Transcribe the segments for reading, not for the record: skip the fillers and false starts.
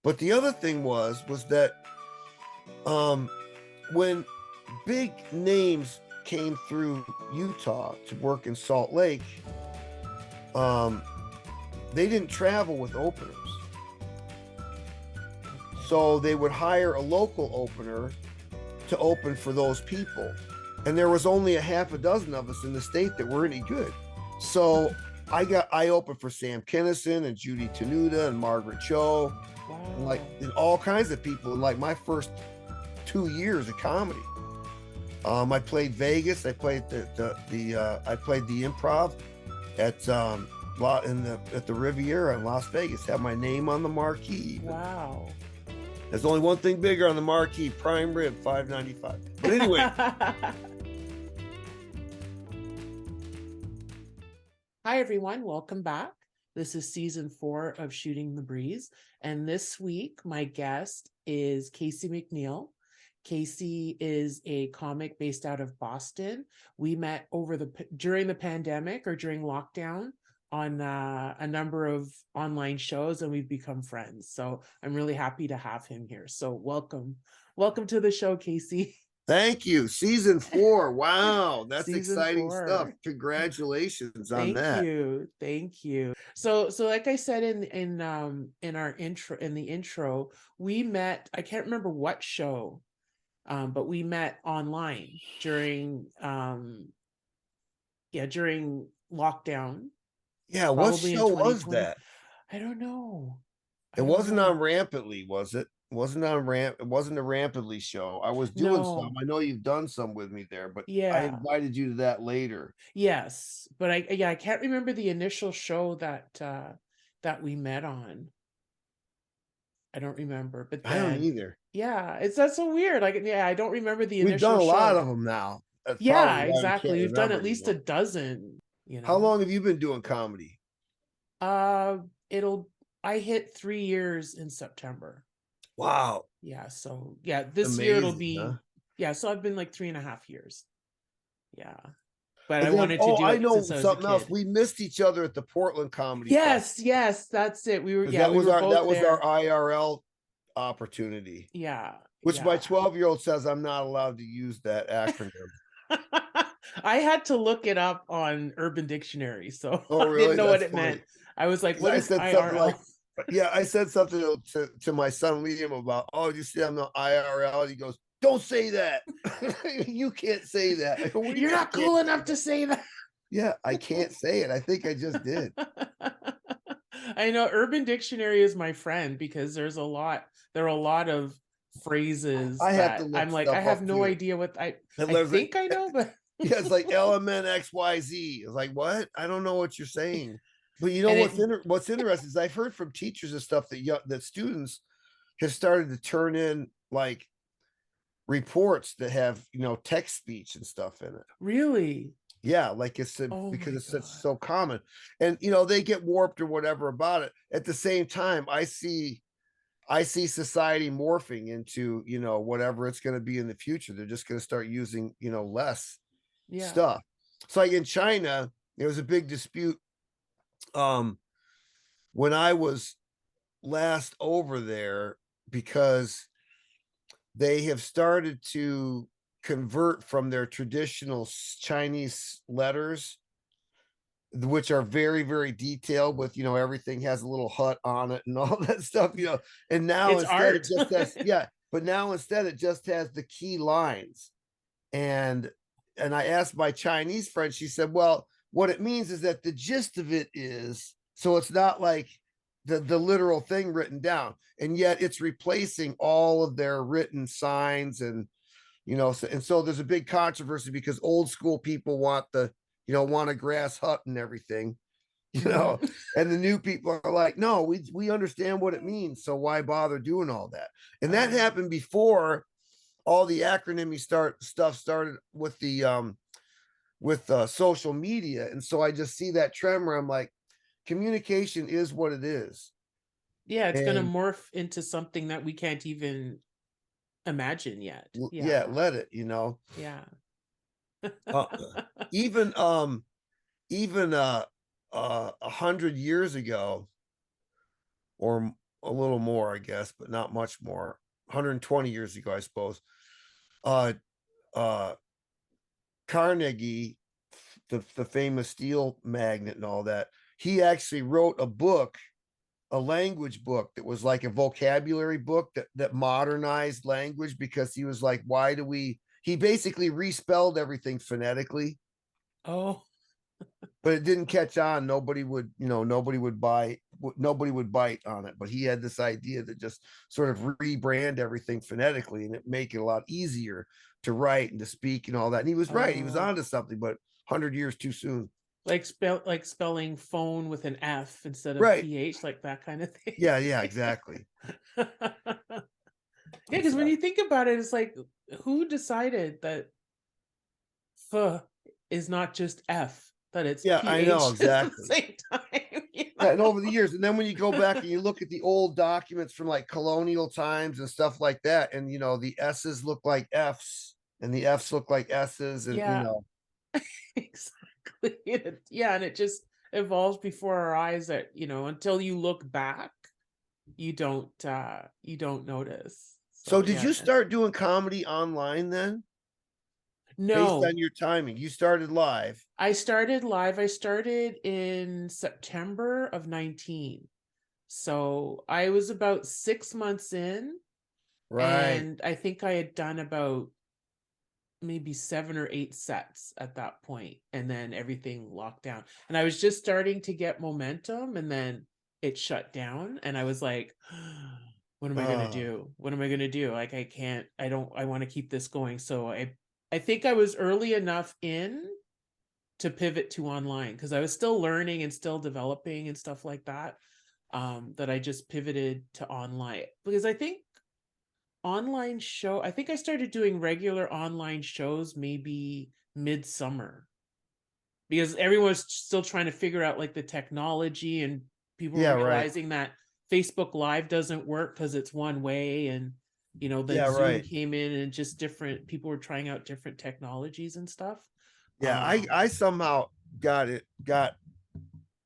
But the other thing was that um, when big names came through Utah to work in Salt Lake, um, they didn't travel with openers. So they would hire a local opener to open for those people. And there was only a half a dozen of us in the state that were any good. So I opened for Sam Kinison and Judy Tenuta and Margaret Cho, and like Wow. and all kinds of people in like my first 2 years of comedy. I played Vegas. I played I played the Improv at at the Riviera in Las Vegas. Had my name on the marquee. Even. Wow. There's only one thing bigger on the marquee: prime rib, $5.95. But anyway, Hi, everyone. Welcome back. This is season 4 of Shooting the Breeze. And this week, my guest is Casey McNeal. Casey is a comic based out of Boston. We met during the pandemic or during lockdown on a number of online shows, and we've become friends. So I'm really happy to have him here. So welcome to the show, Casey. thank you. Season 4. Wow, that's Season exciting stuff. 4. Congratulations on Thank that. you. Thank you. So like I said in our intro, we met, I can't remember what show, but we met online during lockdown, Yeah, what probably in show was 2020. that? I don't know. It I don't wasn't know. on Rampantly, was it? It wasn't a Rampantly show. I was doing some. No. I know you've done some with me there, but I Yeah. invited you to that later. Yes. But I can't remember the initial show that we met on. I don't remember. But I don't then, either. yeah, that's so weird. Like, yeah, I don't remember the We've done initial a lot of show. them now. That's Yeah, probably why we can't exactly. We've done remember at least a anymore. dozen, How long have you been doing comedy? Uh, it'll, I hit 3 years in September. Wow, Yeah. So yeah, this year it'll amazing, huh? be, yeah. So I've been like 3.5 years. Yeah. But I And then, wanted to oh, do I it know since I was a something else. kid. We missed each other at the Portland Comedy Fest Yes, that's it. because We were that both was our there. IRL opportunity. Yeah, Which my yeah. 12-year-old says I'm not allowed to use that acronym. I had to look it up on Urban Dictionary, so Oh, I didn't really? know what That's it meant. funny. I was like, 'Cause what I is said something like, IRL? yeah, I said something to my son Liam about, oh, you see, I'm the IRL. He goes, don't say that. You can't say that. I go, what do you You're mean I not can't cool say enough to that? say that. Yeah, I can't say it. I think I just did. I know Urban Dictionary is my friend because there are a lot of phrases I have to that look I'm like, I stuff have up no too. idea what And I there's like, think I know, but yeah, it's like LMNXYZ. It's like, what? I don't know what you're saying. But you know and it what's interesting is I've heard from teachers and stuff that students have started to turn in like reports that have text speech and stuff in it. really, Yeah, like oh because my it's such God. so common, and they get warped or whatever about it. At the same time, I see society morphing into whatever it's going to be in the future. They're just going to start using less Yeah. stuff. So like in China, there was a big dispute um when I was last over there because they have started to convert from their traditional Chinese letters, which are very, very detailed with, everything has a little hut on it and all that stuff, and now It's instead it art. just says, yeah, but now instead it just has the key lines. And I asked my Chinese friend, she said, well, what it means is that the gist of it is, so it's not like the literal thing written down, and yet it's replacing all of their written signs. And so there's a big controversy because old school people want want a grass hut and everything, Mhm. and the new people are like, no, we understand what it means, so why bother doing all that? And that Uh, happened before all the acronymy stuff started with the social media. And so I just see that trend where I'm like, communication is what it is. yeah, it's gonna And morph into something that we can't even imagine yet. yeah, Yeah. let it, Yeah. uh, even even 100 years ago, or a little more, I guess, but not much more. 120 years ago, I suppose. Uh, uh, Carnegie, the famous steel magnate and all that, he actually wrote a book, a language book that was like a vocabulary book that modernized language, because he was like, why do we? He basically respelled everything phonetically, Oh, but it didn't catch on. Nobody would, nobody would bite on it. But he had this idea to just sort of rebrand everything phonetically, and it make it a lot easier to write and to speak and all that. And he was right. He was oh, onto something, but 100 years too soon. like spelling phone with an F instead of Right. PH, like that kind of thing. Yeah, yeah, exactly. Yeah, because when Exactly. you think about it, it's like, who decided that F is not just F, that it's Yeah, I know, PH at the exactly. same time? Yeah, and over the years, and then when you go back and you look at the old documents from like colonial times and stuff like that, and the S's look like F's and the F's look like S's, and Yeah, exactly. Yeah, and it just evolves before our eyes that, until you look back, you don't notice. so So did yeah. you start doing comedy online then, based No, on your timing? You started live, I started live. I started in September of 19. So I was about 6 months in, right? and I think I had done about maybe 7 or 8 sets at that point, and then everything locked down. And I was just starting to get momentum, and then it shut down. And I was like, what am I gonna Uh, do? What am I gonna do? Like, I want to keep this going. So I think I was early enough in to pivot to online, because I was still learning and still developing and stuff like that. That I just pivoted to online, because I think I started doing regular online shows maybe midsummer, because everyone's still trying to figure out like the technology, and people yeah, were right. realizing that Facebook Live doesn't work because it's one way. And then Yeah, Zoom right. came in, and just different people were trying out different technologies and stuff. Yeah, I somehow got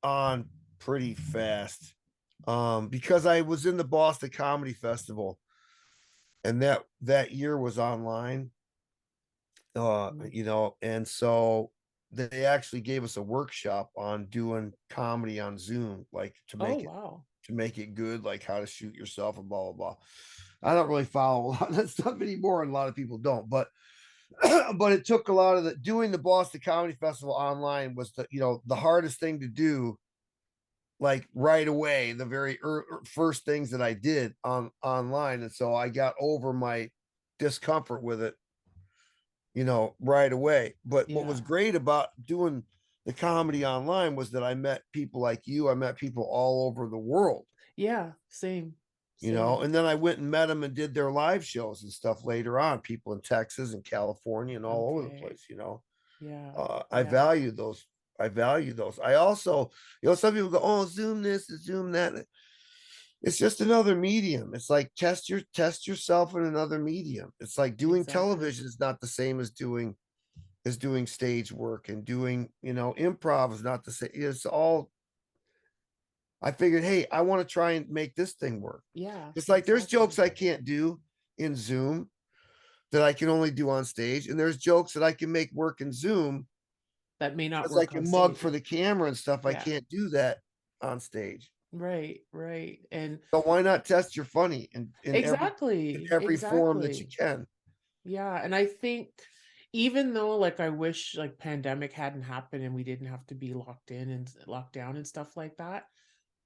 on pretty fast, because I was in the Boston Comedy Festival, and that year was online, Mm. and so they actually gave us a workshop on doing comedy on Zoom, like to Oh, make it wow. good, like how to shoot yourself and blah blah blah. I don't really follow a lot of that stuff anymore, and a lot of people don't, but but it took a lot of doing the Boston Comedy Festival online was the hardest thing to do, like right away, the very first things that I did online. And so I got over my discomfort with it, right away. But what was Yeah. great about doing the comedy online was that I met people like you. I met people all over the world, Yeah, same. and then I went and met them and did their live shows and stuff later on, people in Texas and California and all over the Okay. place. Yeah. I Yeah. value those. I value those. I also, some people go, oh, Zoom this, Zoom that. It's just another medium. It's like test yourself in another medium. It's like doing Exactly. television is not the same as doing stage work, and doing, improv is not the same. It's all, I figured, hey, I want to try and make this thing work. Yeah, It's like there's exactly. jokes I can't do in Zoom that I can only do on stage, and there's jokes that I can make work in Zoom That may not as like work a on mug for stage. the camera and stuff. I Yeah. can't do that on stage. Right, right. And So why not test your funny in exactly, every form that you exactly. can? Yeah, and I think, even though, like, I wish like pandemic hadn't happened and we didn't have to be locked in and locked down and stuff like that,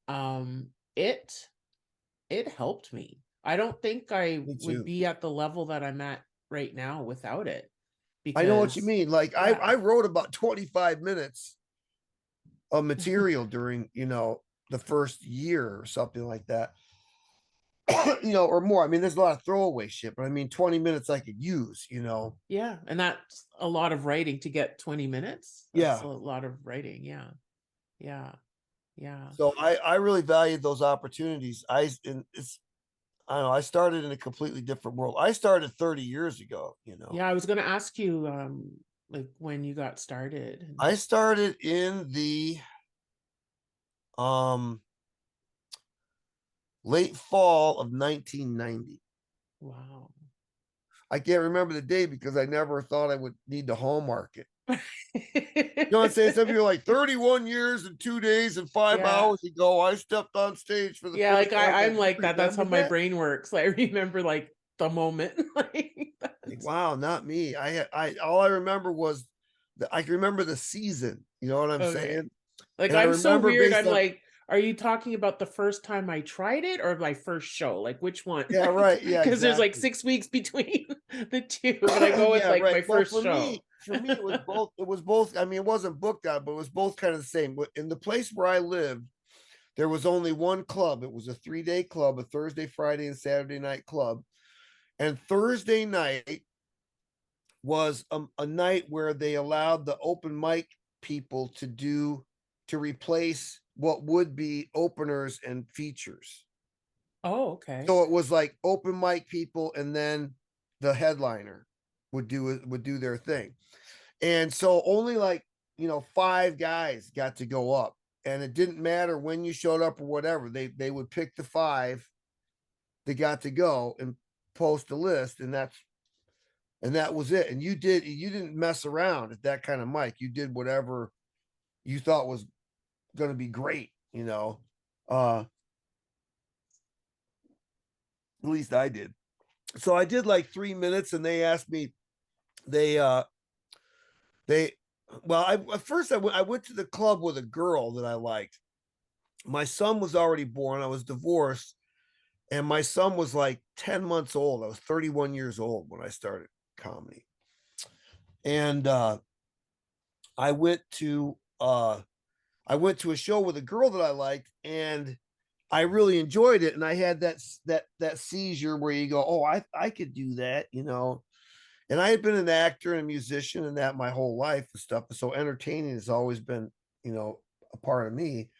um, it it helped me. I don't think I Me would too. be at the level that I'm at right now without it, I know what you because mean. Like I yeah. wrote about 25 minutes of material during, the first year or something like that. Or more. I mean, there's a lot of throwaway shit, but I mean 20 minutes I could use. Yeah, and that's a lot of writing to get 20 minutes. That's a Yeah. lot of writing. Yeah. Yeah. Yeah. So I really valued those opportunities. And it's I don't know, I started in a completely different world. I started 30 years ago. Yeah, I was gonna ask you, like, when you got started. I started in the um late fall of 1990. Wow. I can't remember the day because I never thought I would need to hallmark it. You know what I'm saying? Some people are like 31 years and 2 days and 5 hours Yeah. ago, I stepped on stage for the Yeah, first like time. I'm Like, you like that. That's how remember my that? brain works. I remember like the moment. Like Like, that's wow, not me. All I remember was I can remember the season. You know what I'm okay. saying? Like And I I'm so remember weird. based I'm on, like, are you talking about the first time I tried it or my first show? Like which one? yeah, Like right. Yeah, because there's like exactly. 6 weeks between the two, but I go with Yeah, like right. my Well, first show. for me, it was both. It was both. I mean, it wasn't booked out, but it was both kind of the same. In the place where I lived, there was only one club. It was a 3-day club, a Thursday, Friday, and Saturday night club. And Thursday night was a night where they allowed the open mic people to replace what would be openers and features. Oh, okay. So it was like open mic people, and then the headliner would do their thing. And so only like, 5 guys got to go up. And it didn't matter when you showed up or whatever. They would pick the 5 that got to go and post a list, and that was it. And you didn't mess around at that kind of mic. You did whatever you thought was going to be great. At least I did. So I did like 3 minutes, and they asked me, they they well, at first I went to the club with a girl that I liked. My son was already born. I was divorced, and my son was like 10 months old. I was 31 years old when I started comedy. And I went to uh I went to a show with a girl that I liked, and I really enjoyed it. And I had that seizure where you go, "Oh, I could do that." And I had been an actor and a musician and that my whole life and stuff. So entertaining has always been, a part of me.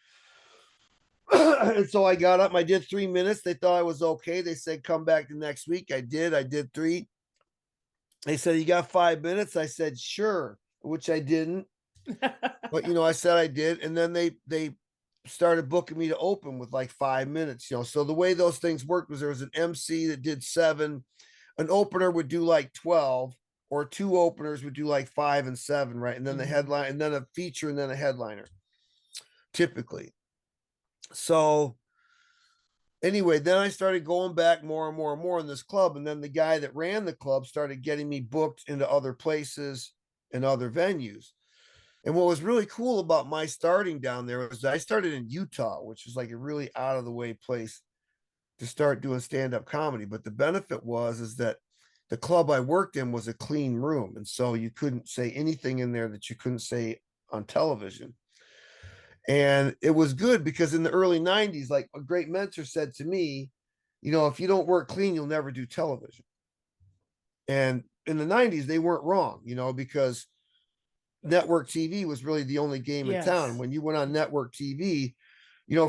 And so I got up, I did 3 minutes. They thought I was okay. They said, come back the next week. I did 3. They said, you got 5 minutes. I said, sure, which I didn't. But I said I did. And then they started booking me to open with like 5 minutes. So the way those things worked was there was an MC that did 7, an opener would do like 12, or 2 openers would do like 5 and 7, right? And then the Mhm. headline, and then a feature, and then a headliner, typically. So anyway, then I started going back more and more and more in this club. And then the guy that ran the club started getting me booked into other places and other venues. And what was really cool about my starting down there was I started in Utah, which is like a really out of the way place to start doing stand-up comedy. But the benefit is that the club I worked in was a clean room. And so you couldn't say anything in there that you couldn't say on television. And it was good because in the early 90s, like a great mentor said to me, if you don't work clean, you'll never do television. And in the 90s, they weren't wrong, because network TV was really the only game in town. Yes. When you went on network TV,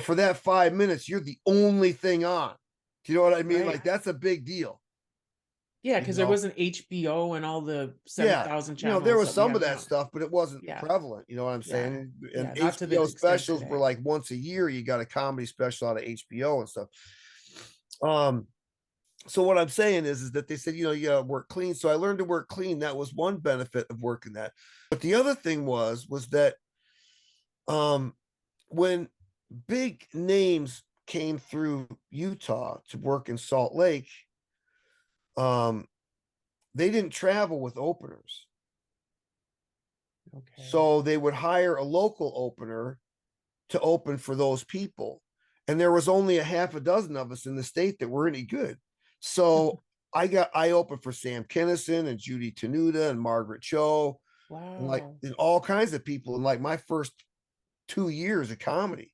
for that 5 minutes, you're the only thing on. Do you know what I mean? Right. Like that's a big deal, Yeah, you because there know? wasn't HBO and all the Yeah. 7,000 There channels was that we some of have that now. stuff, but it wasn't Yeah. prevalent. You know what I'm Yeah. saying? And Yeah. Not to the HBO extent specials were today. like once a year, you got a comedy special out of HBO and stuff. Um, so what I'm saying is that they said, you gotta work clean. So I learned to work clean. That was one benefit of working that. But the other thing was that um when big names came through Utah to work in Salt Lake, um, they didn't travel with openers. Okay. So they would hire a local opener to open for those people. And there was only a half a dozen of us in the state that were any good. So I opened for Sam Kinison and Judy Tenuta and Margaret Cho Wow. and all kinds of people in like my first 2 years of comedy.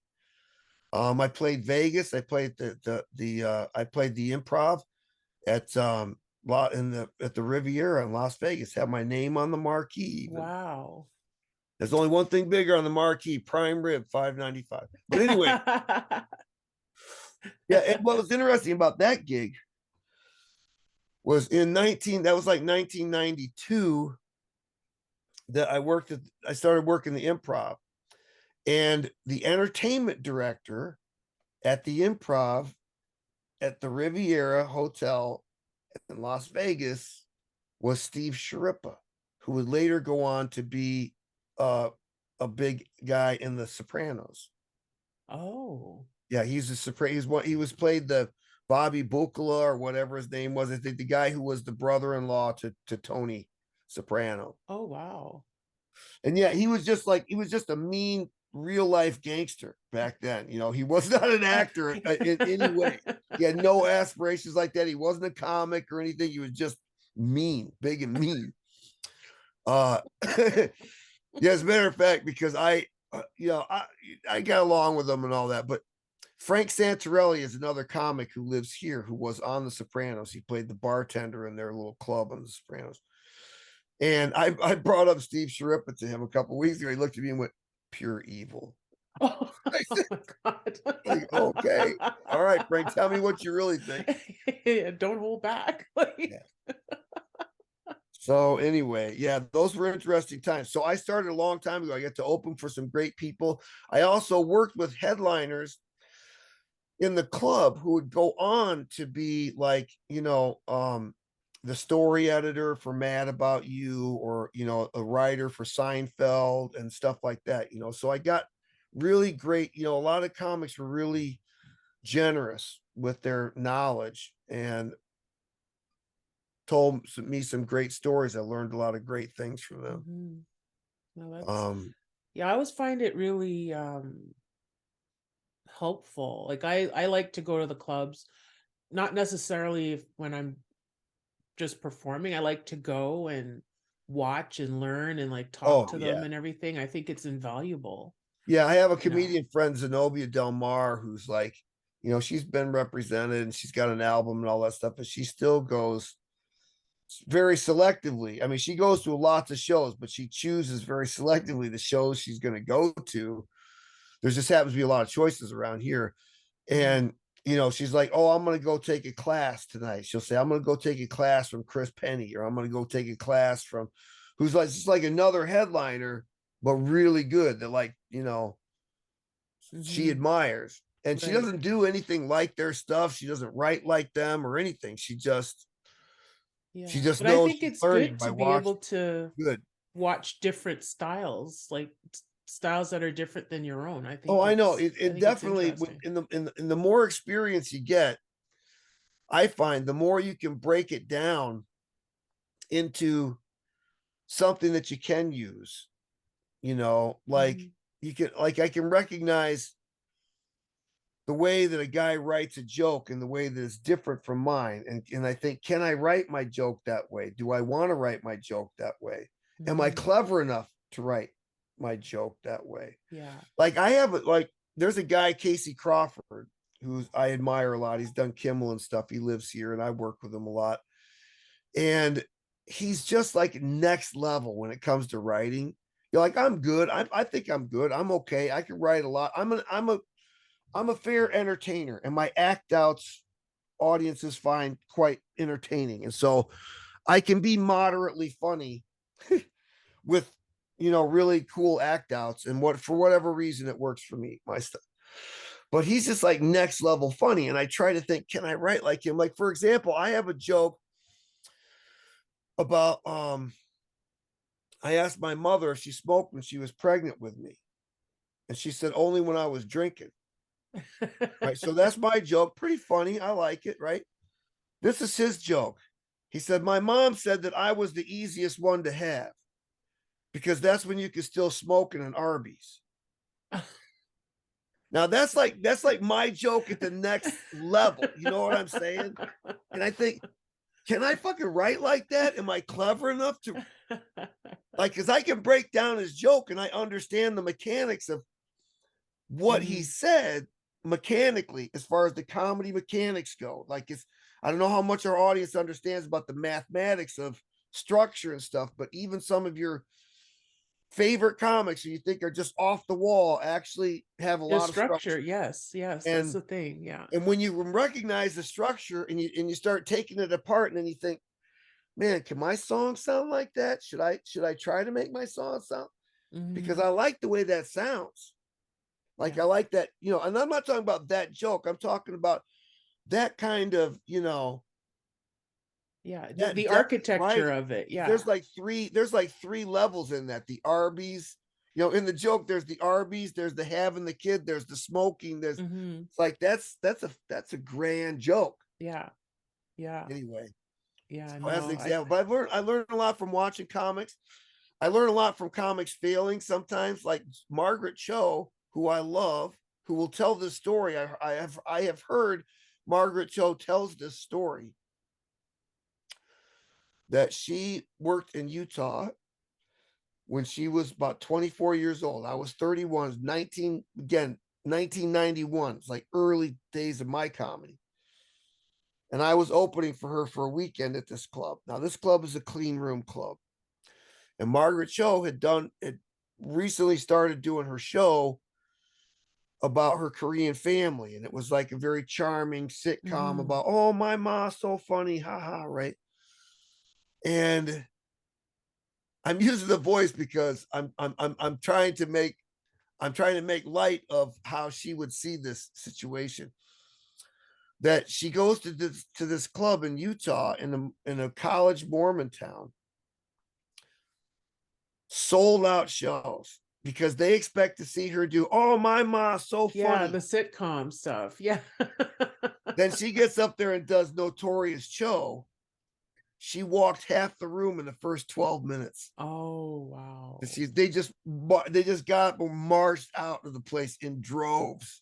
I played Vegas. I played I played the Improv at at the Riviera in Las Vegas. Had my name on the marquee even. Wow. There's only one thing bigger on the marquee: prime rib, $5.95. But anyway, yeah. And what was interesting about that gig was that was like 1992 that I started working the Improv, and the entertainment director at the Improv at the Riviera Hotel in Las Vegas was Steve Sciarippa, who would later go on to be a big guy in The Sopranos. Oh. Yeah, he's a he was played the Bobby Bucala or whatever his name was. I think the guy who was the brother-in-law to Tony Soprano. Oh, wow. And yeah, he was just a mean real life gangster back then. He was not an actor in any way. He had no aspirations like that. He wasn't a comic or anything. He was just mean, big and mean. Yeah, as a matter of fact, because I got along with him and all that, but Frank Santarelli is another comic who lives here who was on The Sopranos. He played the bartender in their little club on The Sopranos. And I brought up Steve Sciarippa to him a couple weeks ago. He looked at me and went, "Pure evil." Oh, I said, my God. like, okay, all right, Frank, tell me what you really think. Yeah, don't hold back. Yeah. So anyway, yeah, those were interesting times. So I started a long time ago. I got to open for some great people. I also worked with headliners in the club who would go on to be like, the story editor for Mad About You, or, a writer for Seinfeld and stuff like that. So I got really great, a lot of comics were really generous with their knowledge and told me some great stories. I learned a lot of great things from them. Mhm. No, that's Yeah, I always find it really helpful. Like I like to go to the clubs, not necessarily when I'm just performing. I like to go and watch and learn and like talk oh to them yeah, and everything. I think it's invaluable, yeah. I have a you know. comedian friend, Zenobia Del Mar, who's like, she's been represented and she's got an album and all that stuff, but she still goes very selectively. I mean, she goes to lots of shows, but she chooses very selectively the shows she's going to go to. There just happens to be a lot of choices around here. Mhm. And, she's like, "Oh, I'm going to go take a class tonight." She'll say, "I'm going to go take a class from Chris Penny," or "I'm going to go take a class from," who's like, just like another headliner, but really good that, like, she Mhm. admires. And she Right. doesn't do anything like their stuff. She doesn't write like them or anything. She Yeah. just But I knows think she's it's learning good by to be watching. able to Good. watch different styles, like styles that are different than your own. Oh, I know. I It think it's definitely, interesting. in the more experience you get, I find the more you can break it down into something that you can use. Like Mhm. I can recognize the way that a guy writes a joke and the way that it's different from mine. And I think, can I write my joke that way? Do I want to write my joke that way? Am I Mhm. clever enough to write my joke that way? Yeah. Like there's a guy, Casey Crawford, who I admire a lot. He's done Kimmel and stuff. He lives here and I work with him a lot. And he's just like next level when it comes to writing. You're like, I'm good. I think I'm good. I'm okay. I can write a lot. I'm a fair entertainer, and my act outs audiences find quite entertaining. And so I can be moderately funny with really cool act outs, and for whatever reason it works for me, my stuff. But he's just like next level funny. And I try to think, can I write like him? Like, for example, I have a joke about I asked my mother if she smoked when she was pregnant with me. And she said only when I was drinking. Right. So that's my joke. Pretty funny. I like it, right? This is his joke. He said, "My mom said that I was the easiest one to have because that's when you can still smoke in an Arby's." Now that's like my joke at the next level. You know what I'm saying? And I think, can I fucking write like that? Am I clever enough to like, because I can break down his joke and I understand the mechanics of what he Mhm. said mechanically as far as the comedy mechanics go. Like, I don't know how much our audience understands about the mathematics of structure and stuff, but even some of your favorite comics you think are just off the wall actually have a The lot of structure, structure. yes, yes, that's And the thing. Yeah. when you recognize the structure and you start taking it apart, and then you think, man, can my song sound like that? Should I try to make my song sound? Because Mhm. I like the way that sounds. Like, Yeah. I like that, and I'm not talking about that joke. I'm talking about that kind of, you know, Yeah, that the depth of architecture writing. of it. Yeah. There's like three levels in that. The Arby's, you know, in the joke, there's the Arby's, there's the having the kid, there's the smoking, there's Hmm. it's like that's a grand joke. Yeah. Yeah. Anyway, Yeah. so as an No, example, but I learned a lot from watching comics. I learn a lot from comics failing sometimes, like Margaret Cho, who I love, who will tell this story. I have heard Margaret Cho tells this story that she worked in Utah when she was about 24 years old. I was 31, 19, again, 1991. It's like early days of my comedy. And I was opening for her for a weekend at this club. Now, this club is a clean room club. And Margaret Cho had recently started doing her show about her Korean family. And it was like a very charming sitcom hmm. about, oh, my ma's so funny, haha, right? And I'm using the voice because I'm trying to make light of how she would see this situation. That she goes to this club in Utah in a college Mormon town, sold out shows because they expect to see her do, oh, my ma's so Yeah, the funny. sitcom stuff. Yeah. Then she gets up there and does Notorious Cho. She walked half the room in the first 12 minutes. Oh, wow. They just got up and marched out of the place in droves.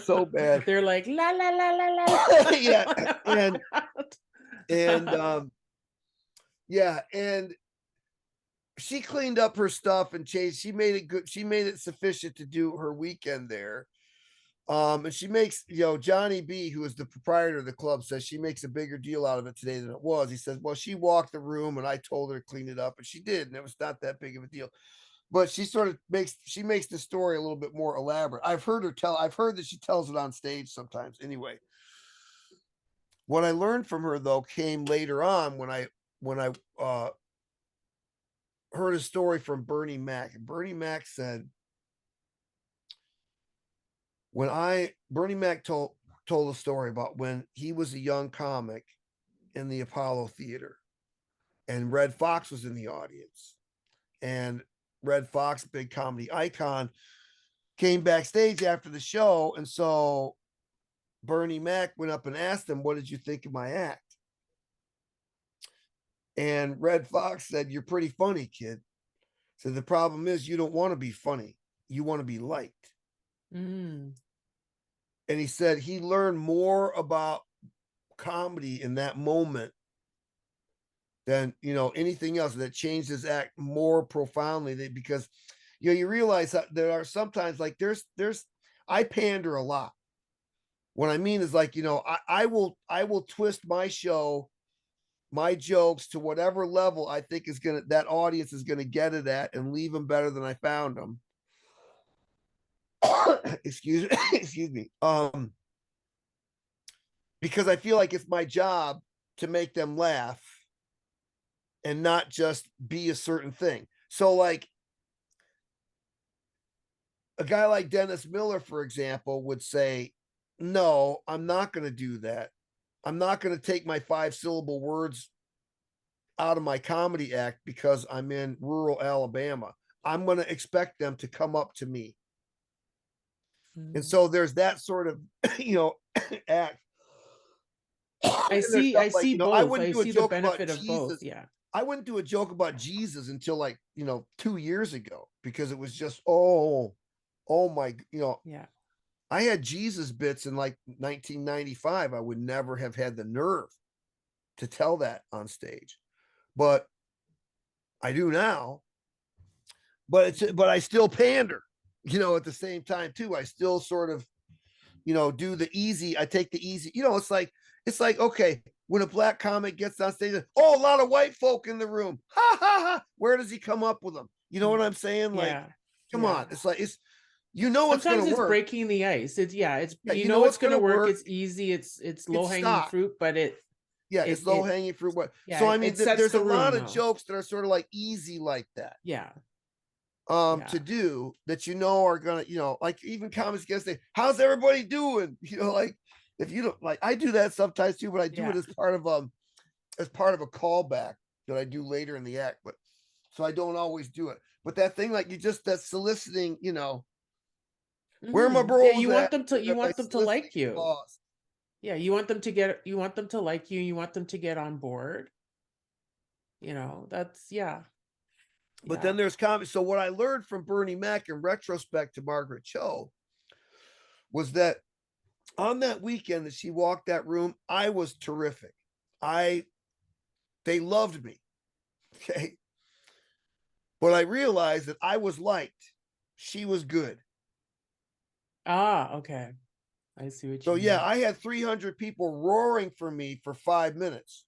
So bad. They're like la la la la la. Yeah. And and La. yeah, and she cleaned up her stuff and changed. She made it good. She made it sufficient to do her weekend there. And she makes, Johnny B, who is the proprietor of the club, says she makes a bigger deal out of it today than it was. He says, well, she walked the room and I told her to clean it up, and she did, and it was not that big of a deal. But she sort of makes the story a little bit more elaborate. I've heard that she tells it on stage sometimes. Anyway, what I learned from her though came later on when I heard a story from Bernie Mac. And Bernie Mac said, Bernie Mac told a story about when he was a young comic in the Apollo Theater, and Red Fox was in the audience, and Red Fox, big comedy icon, came backstage after the show, and so Bernie Mac went up and asked him, "What did you think of my act?" And Red Fox said, "You're pretty funny, kid." So the problem is you don't want to be funny. You want to be liked. Mm. And he said he learned more about comedy in that moment than anything else, that changed his act more profoundly, because you realize that there are sometimes, like, there's I pander a lot. What I mean is, like, I will twist my show, my jokes, to whatever level I think that audience is gonna get it at, and leave them better than I found them. Excuse me. Because I feel like it's my job to make them laugh and not just be a certain thing. So, like, a guy like Dennis Miller, for example, would say, no, I'm not going to do that. I'm not going to take my 5-syllable words out of my comedy act because I'm in rural Alabama. I'm going to expect them to come up to me. And Mm. so there's that sort of, act. I And there's see stuff I like, see I both. wouldn't I do a see the joke about benefit of both. Jesus. Yeah. I wouldn't do a joke about Jesus until, like, 2 years ago, because it was just, oh my, Yeah. I had Jesus bits in like 1995. I would never have had the nerve to tell that on stage, but I do now. But I still pander, at the same time too. I still sort of, do the easy. I take the easy. It's like, okay, when a black comic gets on stage, oh, a lot of white folk in the room. Ha ha ha. Where does he come up with them? You know what I'm saying? Like, Yeah. come Yeah. on. It's like it's Sometimes gonna it's work. breaking the ice. It's Yeah, it's gonna gonna work. work. It's easy. It's It's low-hanging stock. fruit, but Yeah, it it's low it hanging fruit. yeah, So I mean, it sets there's the a lot room of though. jokes that are sort of like easy like that. Yeah. Yeah. to do that, are gonna, like even comments against it, how's everybody doing? Like if you don't, like, I do that sometimes too, but I do it Yeah. as part of a callback that I do later in the act, but so I don't always do it. But that thing, like, that soliciting, where are my Yeah, bros at? you By want them to soliciting like you. applause. Yeah, you want them to like you, you want them to get on board. That's yeah. But Yeah. then there's comments. So what I learned from Bernie Mac in retrospect to Margaret Cho was that on that weekend that she walked that room, I was terrific. I They loved me. Okay. But I realized that I was liked. She was good. Ah, okay. I see what So you yeah, mean. I had 300 people roaring for me for 5 minutes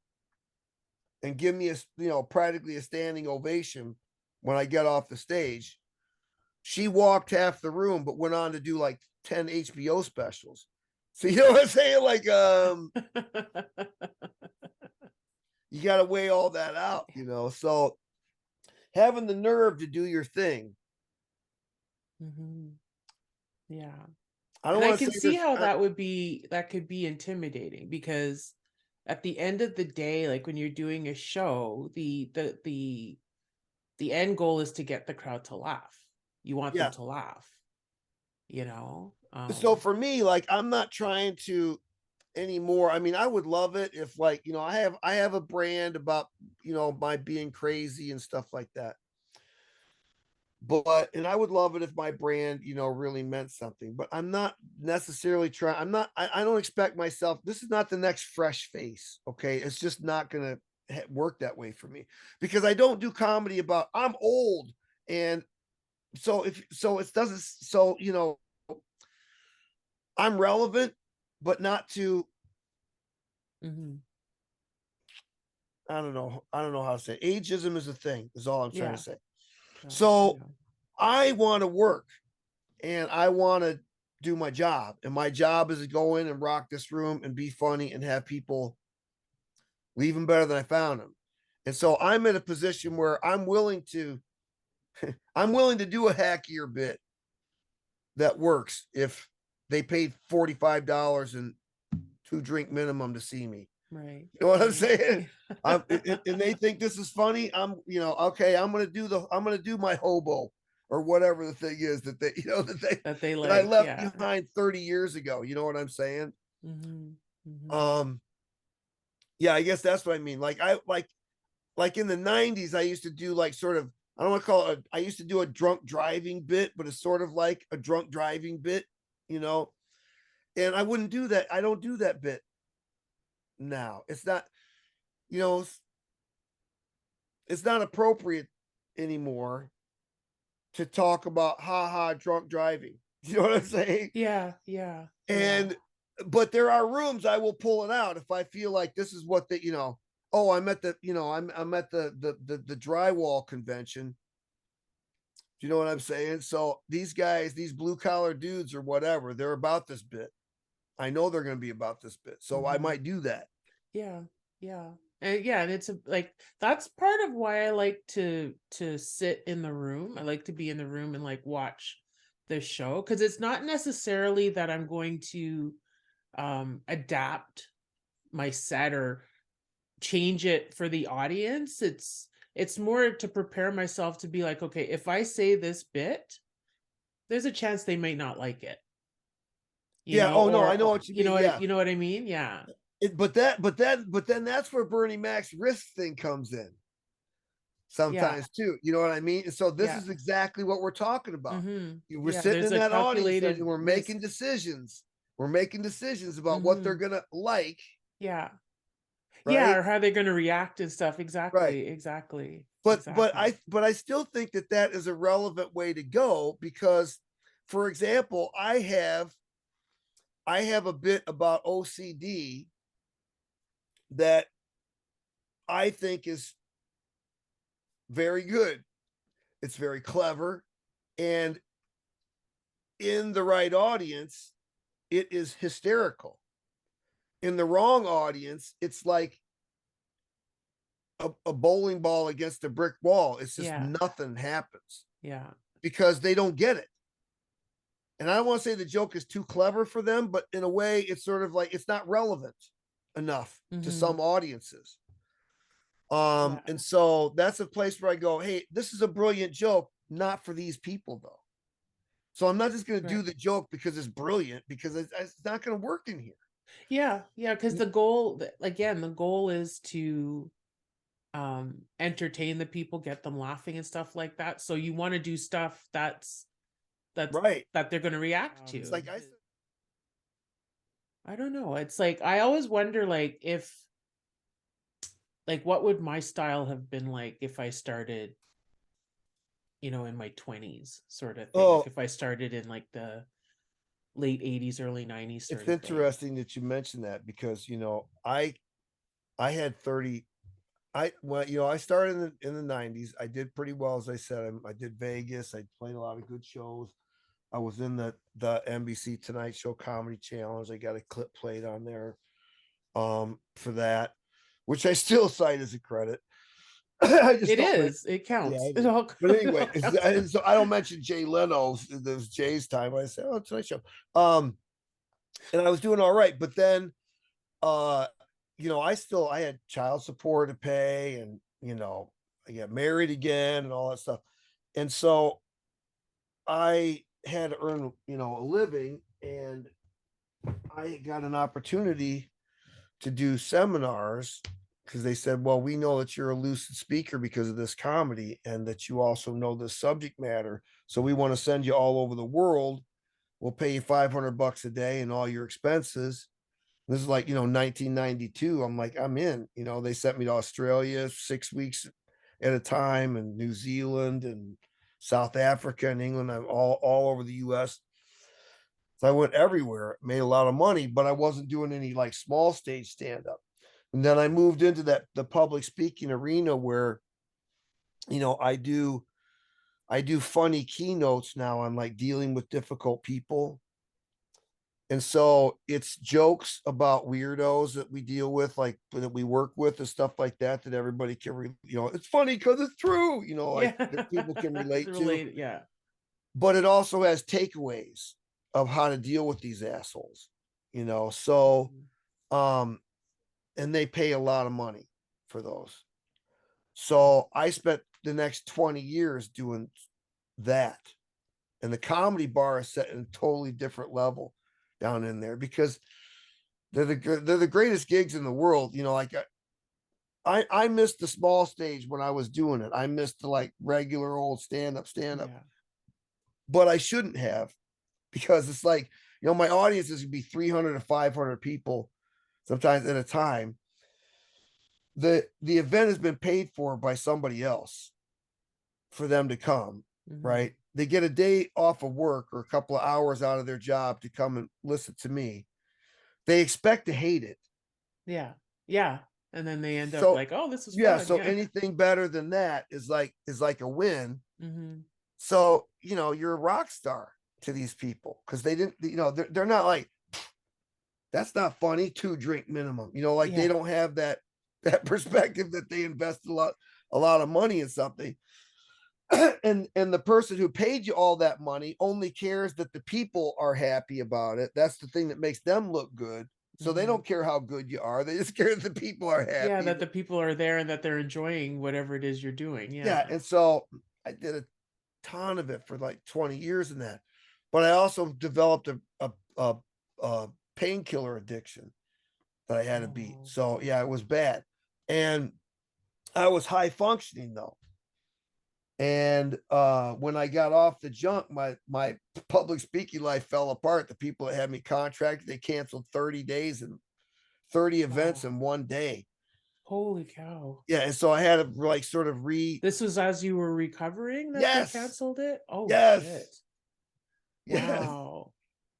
and give me practically a standing ovation when I get off the stage. She walked half the room, but went on to do like 10 HBO specials. So you know what I'm saying? Like, you got to weigh all that out. So having the nerve to do your thing. Hmm. Yeah. I don't And I want to can say see this. how that could be intimidating because at the end of the day, like when you're doing a show, the end goal is to get the crowd to laugh. You want them Yeah. to laugh, you know? So for me, like, I'm not trying to anymore. I mean, I would love it if, like, I have a brand about, my being crazy and stuff like that. But and I would love it if my brand, really meant something. But I'm not necessarily trying. I don't expect myself. This is not the next fresh face. Okay. It's just not gonna work that way for me because I don't do comedy about I'm old. And so if so it doesn't so I'm relevant, but not to, Hmm. I don't know how to say it. Ageism is a thing, is all I'm trying to Yeah. say. No, I So know. I want to work and I want to do my job. And my job is to go in and rock this room and be funny and have people leave them better than I found them. And so I'm in a position where I'm willing to do a hackier bit that works if they paid $45 and 2 drink minimum to see me. Right. You know what I'm Right. saying? And they think this is funny. Okay, I'm gonna do my hobo or whatever the thing is That they that I like. left Yeah. behind 30 years ago. You know what I'm saying? Hmm. Hmm. Um, yeah, I guess that's what I mean. Like in the 90s, I used to do like sort of, I don't want to call it I used to do a drunk driving bit, but it's sort of like a drunk driving bit, you know. And I wouldn't do that. I don't do that bit now. It's not, you know, it's not appropriate anymore to talk about drunk driving. You know what I'm saying? Yeah. Yeah. Yeah. And but there are rooms I will pull it out if I feel like this is what oh, I'm at the drywall convention. Do you know what I'm saying? So these guys, these blue collar dudes or whatever, they're about this bit. I know they're going to be about this bit. So I Hmm. might do that. Yeah. Yeah. And yeah, and like that's part of why I like to sit in the room. I like to be in the room and like watch the show because it's not necessarily that I'm going to adapt my set or change it for the audience. It's more to prepare myself to be like, okay, if I say this bit, there's a chance they might not like it, Yeah. Oh no, I know or what you mean. Yeah. you know what I mean? Yeah. But then that's where Bernie Mac's risk thing comes in Yeah. sometimes too. You know what I mean? And so this Yeah. is exactly what we're talking about. Mm-hmm. We're Yeah, sitting there's in a that audience and calculated we're risk. making decisions. We're making decisions about what they're Mm-hmm. gonna like, Yeah. Yeah, right? or how they're going to react and stuff. Right. Exactly. Exactly. But Exactly. I still think that that is a relevant way to go because, for example, I have a bit about OCD that I think is very good. It's very clever, and in the right audience, it is hysterical. In the wrong audience, it's like a bowling ball against a brick wall. It's just Yeah. nothing happens. Yeah. because they don't get it. And I don't want to say the joke is too clever for them, but in a way, it's sort of like it's not relevant enough to some audiences. And so that's a place where I go, hey, this is a brilliant joke, not for these people though. So I'm not just going to do the joke because it's brilliant, because it's not going to work in here. Yeah, because the goal, again, the goal is to entertain the people, get them laughing and stuff like that. So you want to do stuff that's right, that they're going to react to. It's like I don't know. It's like I always wonder, like, if, like, what would my style have been like if I started, in my 20s, sort of thing. Oh, like if I started in like the late 80s, early 90s. It's interesting that you mentioned that, because I had 30. I started in the 90s. I did pretty well, as I said. I did Vegas. I played a lot of good shows. I was in the NBC Tonight Show Comedy Challenge. I got a clip played on there for that, which I still cite as a credit. It counts. Yeah, it all but anyway, so I don't mention Jay Leno. There's Jay's time. I said, "Oh, Tonight Show," and I was doing all right. But then, I had child support to pay, and I got married again and all that stuff, and so I had to earn a living, and I got an opportunity to do seminars, because they said, well, we know that you're a lucid speaker because of this comedy, and that you also know this subject matter. So we want to send you all over the world. We'll pay you $500 a day and all your expenses. This is like, 1992. I'm like, I'm in. They sent me to Australia 6 weeks at a time, and New Zealand and South Africa and England. I'm all over the US. So I went everywhere, made a lot of money, but I wasn't doing any like small stage stand up. And then I moved into the public speaking arena where, I do funny keynotes now on like dealing with difficult people. And so it's jokes about weirdos that we deal with, like that we work with, and stuff like that, that everybody can, it's funny because it's true, like that people can relate to. Yeah. But it also has takeaways of how to deal with these assholes, so, and they pay a lot of money for those. So I spent the next 20 years doing that. And the comedy bar is set in a totally different level down in there, because they're the greatest gigs in the world. Like I missed the small stage when I was doing it. I missed the like regular old stand up. Yeah. But I shouldn't have, because it's like, my audience is gonna be 300 to 500 people sometimes at a time. The event has been paid for by somebody else for them to come, right? They get a day off of work or a couple of hours out of their job to come and listen to me. They expect to hate it. Yeah. And then they end up like, oh, this is fun. So anything better than that is like a win. So, you're a rock star to these people, because they didn't, they're not like, that's not funny, 2 drink minimum, they don't have that perspective that they invested a lot of money in something. and the person who paid you all that money only cares that the people are happy about it. That's the thing that makes them look good. So they don't care how good you are. They just care that the people are happy. Yeah, that the people are there and that they're enjoying whatever it is you're doing. Yeah. And so I did a ton of it for like 20 years in that. But I also developed a painkiller addiction that I had to beat. So yeah, it was bad. And I was high functioning though. And when I got off the junk, my public speaking life fell apart. The people that had me contracted, they canceled 30 days and 30 events in one day. Holy cow. Yeah. And so I had to like sort of This was as you were recovering that they canceled it? Oh, yes. Shit. Yes. Wow.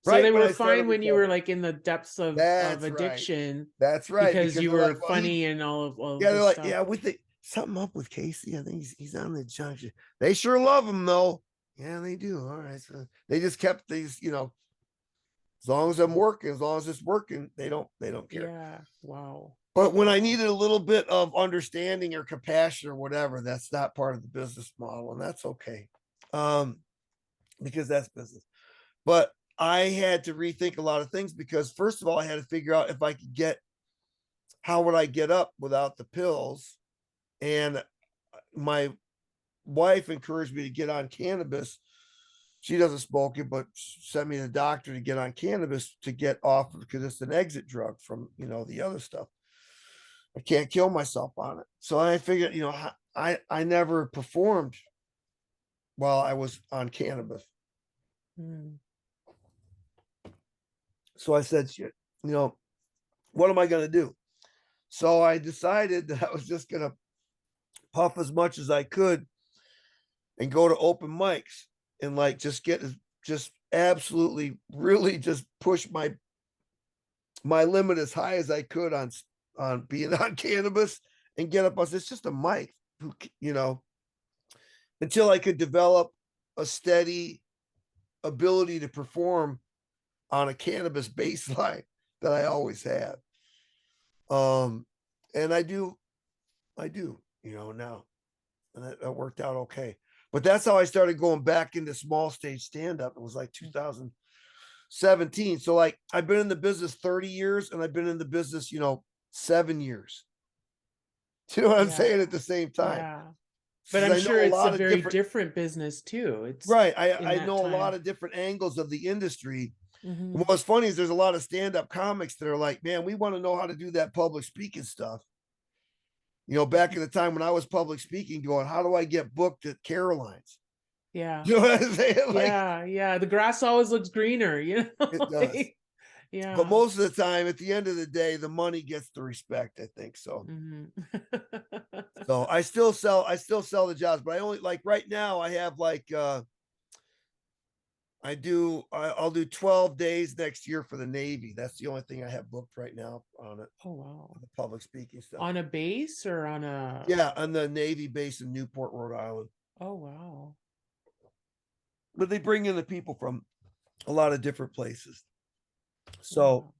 So right, they were fine when you were like in the depths of addiction. Right. That's right. Because you were like, funny and all of yeah, they're like, stuff. yeah, we think something up with Casey. I think he's on the junction. They sure love him though. Yeah, they do. All right. So they just kept these, as long as I'm working, as long as it's working, they don't care. Yeah. Wow. But when I needed a little bit of understanding or compassion or whatever, that's not part of the business model, and that's okay. because that's business. But I had to rethink a lot of things because first of all, I had to figure out if I could get, how would I get up without the pills? And my wife encouraged me to get on cannabis. She doesn't smoke it, but sent me to the doctor to get on cannabis to get off because it's an exit drug from, the other stuff. I can't kill myself on it. So I figured, I never performed while I was on cannabis. Mm. So I said, shit, what am I going to do? So I decided that I was just going to puff as much as I could and go to open mics and like just get just absolutely really just push my limit as high as I could on being on cannabis and get up. It's just a mic, you know, until I could develop a steady ability to perform on a cannabis baseline that I always had. And I do, now, and that worked out okay. But that's how I started going back into small stage stand up. It was like 2017. So like I've been in the business 30 years and I've been in the business, 7 years. Do you know what I'm saying at the same time? Yeah. But Because I'm I know sure a it's a lot of very different, different business too. It's right. in I that know a lot time. of different angles of the industry. Mm-hmm. What's funny is there's a lot of stand-up comics that are like, man, we want to know how to do that public speaking stuff. Back in the time when I was public speaking, going, how do I get booked at Caroline's? Yeah. You know what I'm saying? Like Yeah. Yeah. The grass always looks greener, it does. But Yeah. most of the time, at the end of the day, the money gets the respect, I think. So Mm-hmm. so I still sell the jobs, but I only like right now I have like I'll do 12 days next year for the Navy. That's the only thing I have booked right now on it. Oh, wow. The public speaking stuff. On a base or on a... Yeah, on the Navy base in Newport, Rhode Island. Oh, wow. But they bring in the people from a lot of different places. So Wow.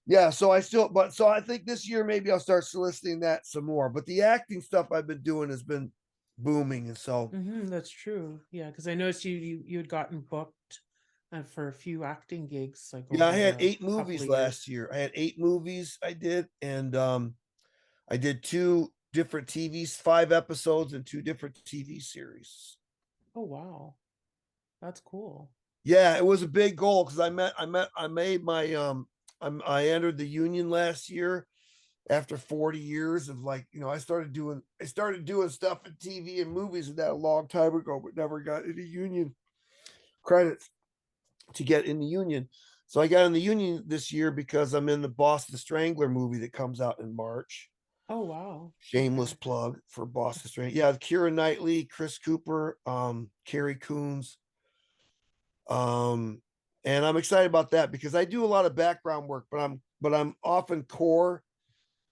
yeah, so I think this year maybe I'll start soliciting that some more. But the acting stuff I've been doing has been booming, and so Mm-hmm, that's true. Yeah, because I noticed you had gotten booked for a few acting gigs like yeah, over I had the 8 movies couple of last years. year. I had 8 movies I did, and I did 2 different TVs, 5 episodes, and 2 different TV series. Oh, wow. That's cool. Yeah, it was a big goal because I made my I entered the union last year after 40 years of like, I started doing stuff in TV and movies and that a long time ago, but never got any union credits to get in the union. So I got in the union this year because I'm in the Boston Strangler movie that comes out in March. Oh, wow. Shameless Okay. plug for Boston Strangler. Yeah, Keira Knightley, Chris Cooper, Carrie Coons. And I'm excited about that because I do a lot of background work, but I'm often core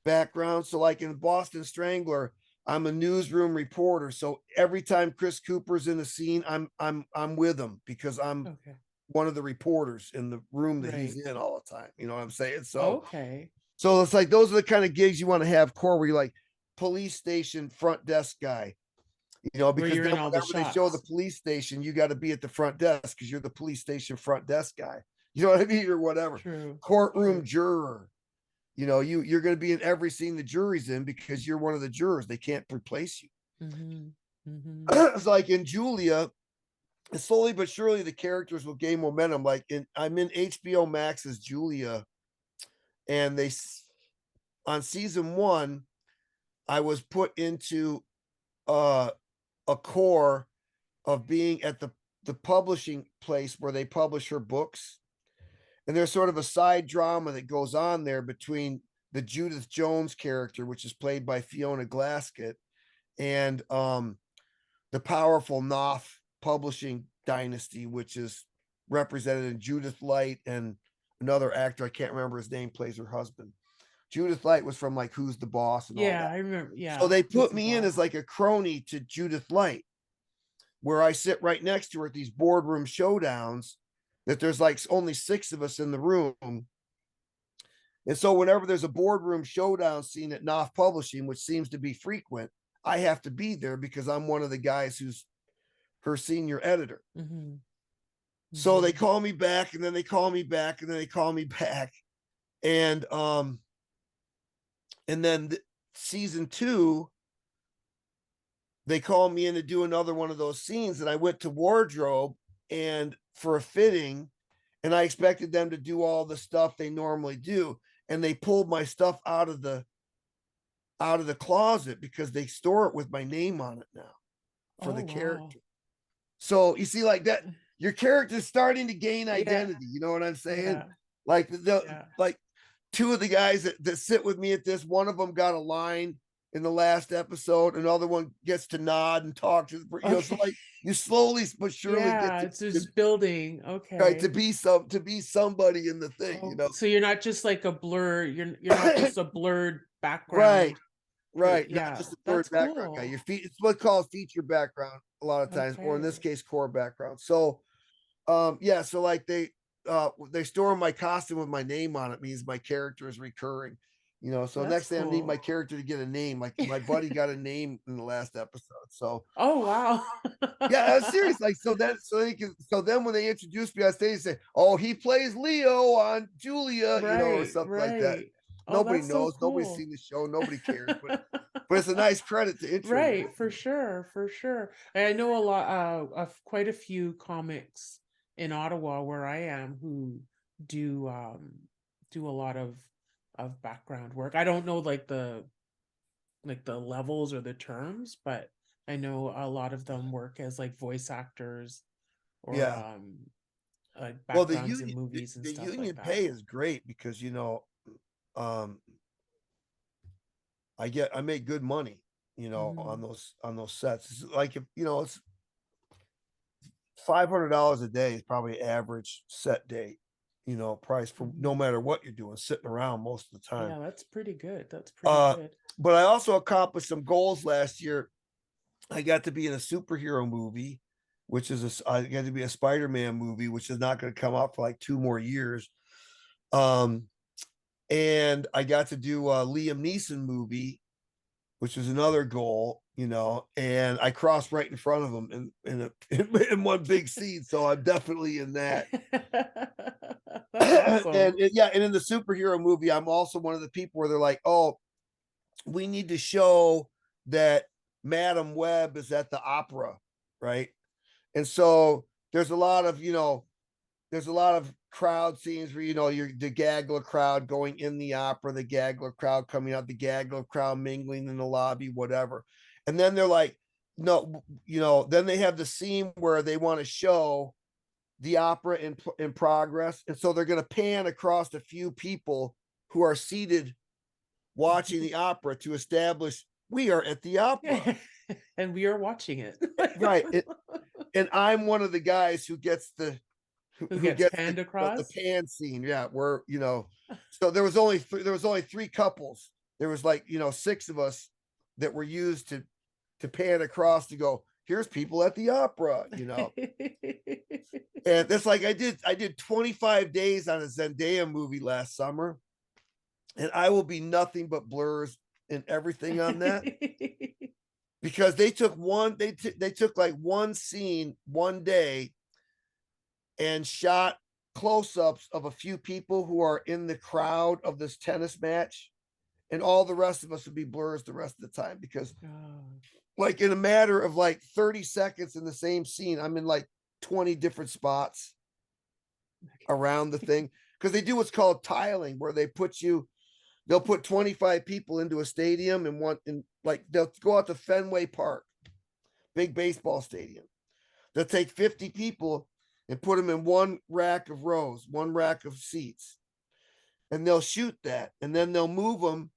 background. So like in Boston Strangler, I'm a newsroom reporter. So every time Chris Cooper's in the scene, I'm with him because I'm Okay. one of the reporters in the room that Right. he's in all the time. You know what I'm saying? Okay. So it's like those are the kind of gigs you want to have core where you're like police station front desk guy. Where Because you're then in all the whenever they show the shots. police station, you got to be at the front desk because you're the police station front desk guy. You know what I mean? Or whatever. True. Courtroom True. juror. You're going to be in every scene the jury's in because you're one of the jurors. They can't replace you. Mm-hmm. Mm-hmm. It's like in Julia, slowly but surely the characters will gain momentum. I'm in HBO Max's Julia, and on season 1, I was put into uh, a core of being at the publishing place where they publish her books. And there's sort of a side drama that goes on there between the Judith Jones character, which is played by Fiona Glaskett, and the powerful Knopf publishing dynasty, which is represented in Judith Light and another actor, I can't remember his name, plays her husband. Judith Light was from like Who's the Boss and all Yeah, that. I remember. So Yeah. they Who's put the me in boss? as like a crony to Judith Light, where I sit right next to her at these boardroom showdowns that there's like only 6 of us in the room. And so whenever there's a boardroom showdown scene at Knopf Publishing, which seems to be frequent, I have to be there because I'm one of the guys who's her senior editor. Mm-hmm. So they Mm-hmm. call me back, and then they call me back, and then they call me back. And then season 2, they called me in to do another one of those scenes, and I went to wardrobe and for a fitting, and I expected them to do all the stuff they normally do, and they pulled my stuff out of the closet because they store it with my name on it now for Oh, the wow. character. So you see, like that, your character's starting to gain Yeah. identity. You know what I'm saying? Yeah. Like Yeah. like 2 of the guys that sit with me at this, one of them got a line in the last episode, another one gets to nod and talk to so Okay. like you slowly but surely get Yeah, it's just building. right, to Okay. be somebody in the thing, Oh, so you're not just like a blur. You're not right, just a blurred background. right, not Yeah, just a that's third background guy. cool. It's what's called feature background a lot of times, or in this Okay. case core background. So yeah, so like they store my costume with my name on it, means my character is recurring. So That's next thing I need cool. my character to get a name. Like my buddy got a name in the last episode. So Oh, wow. yeah, I'm serious. Like so then when they introduce me on stage, they say, "Oh, he plays Leo on Julia," or Right, something like that. right. Oh, Nobody that's so knows, nobody's cool. seen the show, nobody cares, but it's a nice credit to intro you Right, with. for sure, for sure. And I know a lot of quite a few comics in Ottawa where I am who do do a lot of background work. I don't know like the levels or the terms, but I know a lot of them work as like voice actors or Yeah. like Well, backgrounds in movies and the stuff like union that. pay is great because um I make good money, Mhm. on those sets. It's like if it's $500 a day is probably average set day, price for no Mhm. matter what you're doing, sitting around most of the time. Yeah, that's pretty good. That's pretty Uh, good. but I also accomplished some goals last year. I got to be in a superhero movie, I got to be a Spider-Man movie, which is not going to come out for like 2 more years. Um, and I got to do a Liam Neeson movie, which was another goal, and I crossed right in front of him in one big scene. So I'm definitely in that. That's awesome. Yeah, and in the superhero movie, I'm also one of the people where they're like, "Oh, we need to show that Madam Web is at the opera, right?" And so there's a lot of crowd scenes where you're the Gagler crowd going in the opera, the Gagler crowd coming out, the Gagler crowd mingling in the lobby, whatever. And then they're like, no, then they have the scene where they want to show the opera in progress, and so they're going to pan across a few people who are seated watching the opera to establish we are at the opera, And we are watching it. right? And I'm one of the guys who gets the Who who gets gets panned the across? pan scene. Yeah, where so there was only 3 couples. There was like 6 of us that were used to pan across to go. Here's people at the opera. And that's like I did 25 days on a Zendaya movie last summer, and I will be nothing but blurs and everything on that because they took like one scene one day and shot close-ups of a few people who are in the crowd of this tennis match, and all the rest of us would be blurs the rest of the time because Oh. like in a matter of like 30 seconds in the same scene, I'm in like 20 different spots around the thing because they do what's called tiling, where they'll put 25 people into a stadium and like they'll go out to Fenway Park, big baseball stadium. They'll take 50 people and put them in one rack of rows, one rack of seats, and they'll shoot that, and then they'll move them.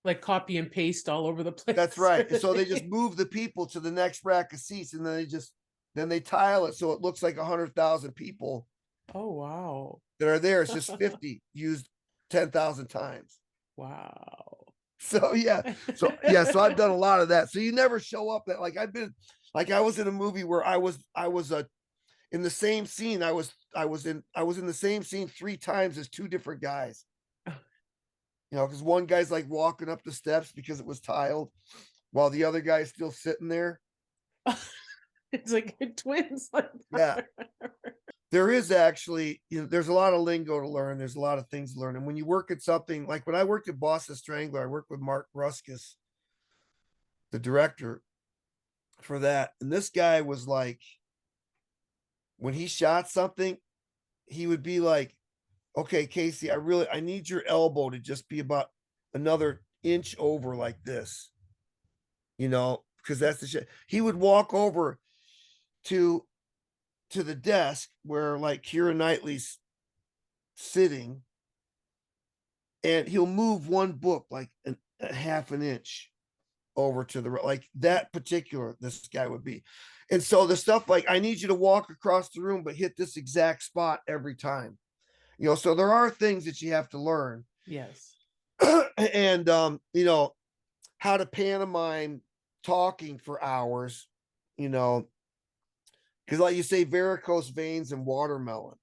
Like copy and paste all over the place. That's right. And so they just move the people to the next rack of seats, and then they tile it so it looks like 100,000 people Oh, wow. that are there. It's just 50 used 10,000 times. Wow. So yeah, so I've done a lot of that. So you never show up at like I was in a movie where I was in the same scene. I was in the same scene 3 times as 2 different guys. Because one guy's like walking up the steps because it was tiled, while the other guy's still sitting there. It's like twins. Like Yeah. There is actually, there's a lot of lingo to learn. There's a lot of things to learn. And when you work at something like when I worked at Boston Strangler, I worked with Mark Ruskus, the director for that. And this guy was like, when he shot something, he would be like, okay, Casey, I need your elbow to just be about another inch over like this, because that's the shit. He would walk over to the desk where like Keira Knightley's sitting, and he'll move one book like a half an inch over to the like that particular this guy would be. And so the stuff like I need you to walk across the room but hit this exact spot every time. So there are things that you have to learn. Yes. And how to pantomime talking for hours, because like you say, varicose veins and watermelon.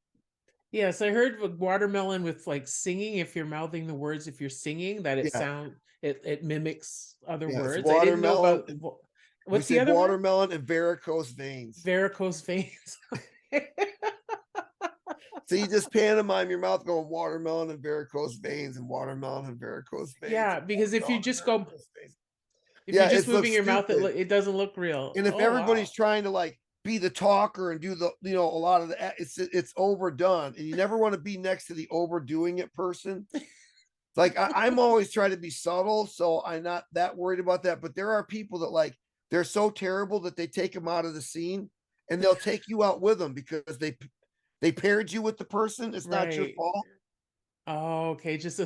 Yes, I heard with watermelon with like singing, if you're mouthing the words, if you're singing, that Yeah. it mimics other Yeah, it's words. I didn't know watermelon. about We what's the said other word? watermelon and varicose veins. Varicose veins. So you just pantomime your mouth going watermelon and varicose veins and watermelon and varicose veins. Yeah, because if you just go, if yeah, you're just it moving looks your mouth, stupid. it doesn't look real. And if Oh everybody's wow. trying to like be the talker and do the a lot of the it's overdone, and you never want to be next to the overdoing it person. Like I'm always trying to be subtle, so I'm not that worried about that. But there are people that like they're so terrible that they take them out of the scene, and they'll take you out with them because they paired you with the person. It's not your Right. fault. Oh, okay. Just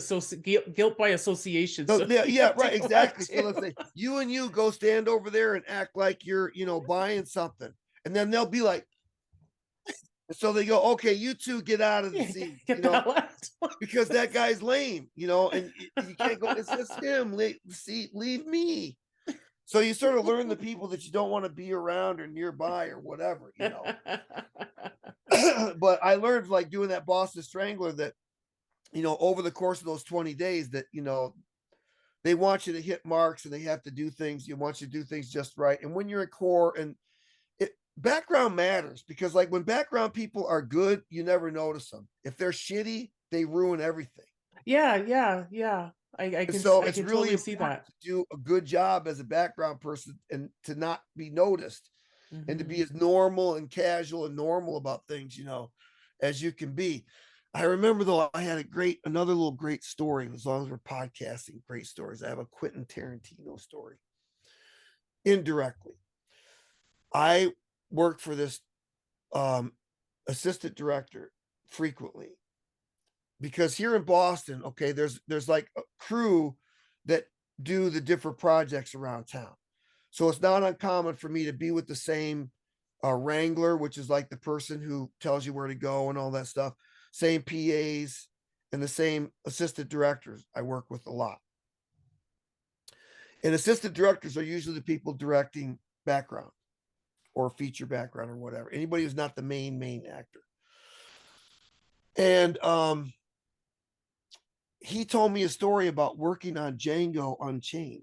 guilt by association. So So yeah, you yeah, have to right, go out exactly. So too. let's say you and you go stand over there and act like you're, buying something, and then they'll be like, so they go, okay, you two get out of the Yeah, scene, get the hell out. because that guy's lame, and you can't go. It's just him. Leave me. So you sort of learn the people that you don't want to be around or nearby or whatever. But I learned like doing that Boston Strangler that, over the course of those 20 days that, they want you to hit marks and they have to do things. You want you to do things just right. And when you're in core and background matters, because like when background people are good, you never notice them. If they're shitty, they ruin everything. Yeah. I And so I it's can really totally see important that. to do a good job as a background person and to not be noticed and to be Mhm. as normal and casual and normal about things, as you can be. I remember though, I had another little great story. As long as we're podcasting, great stories. I have a Quentin Tarantino story. Indirectly, I worked for this assistant director frequently because here in Boston, okay, there's like a crew that do the different projects around town. So it's not uncommon for me to be with the same wrangler, which is like the person who tells you where to go and all that stuff, same PAs and the same assistant directors I work with a lot. And assistant directors are usually the people directing background or feature background or whatever. Anybody who's not the main actor. And he told me a story about working on Django Unchained.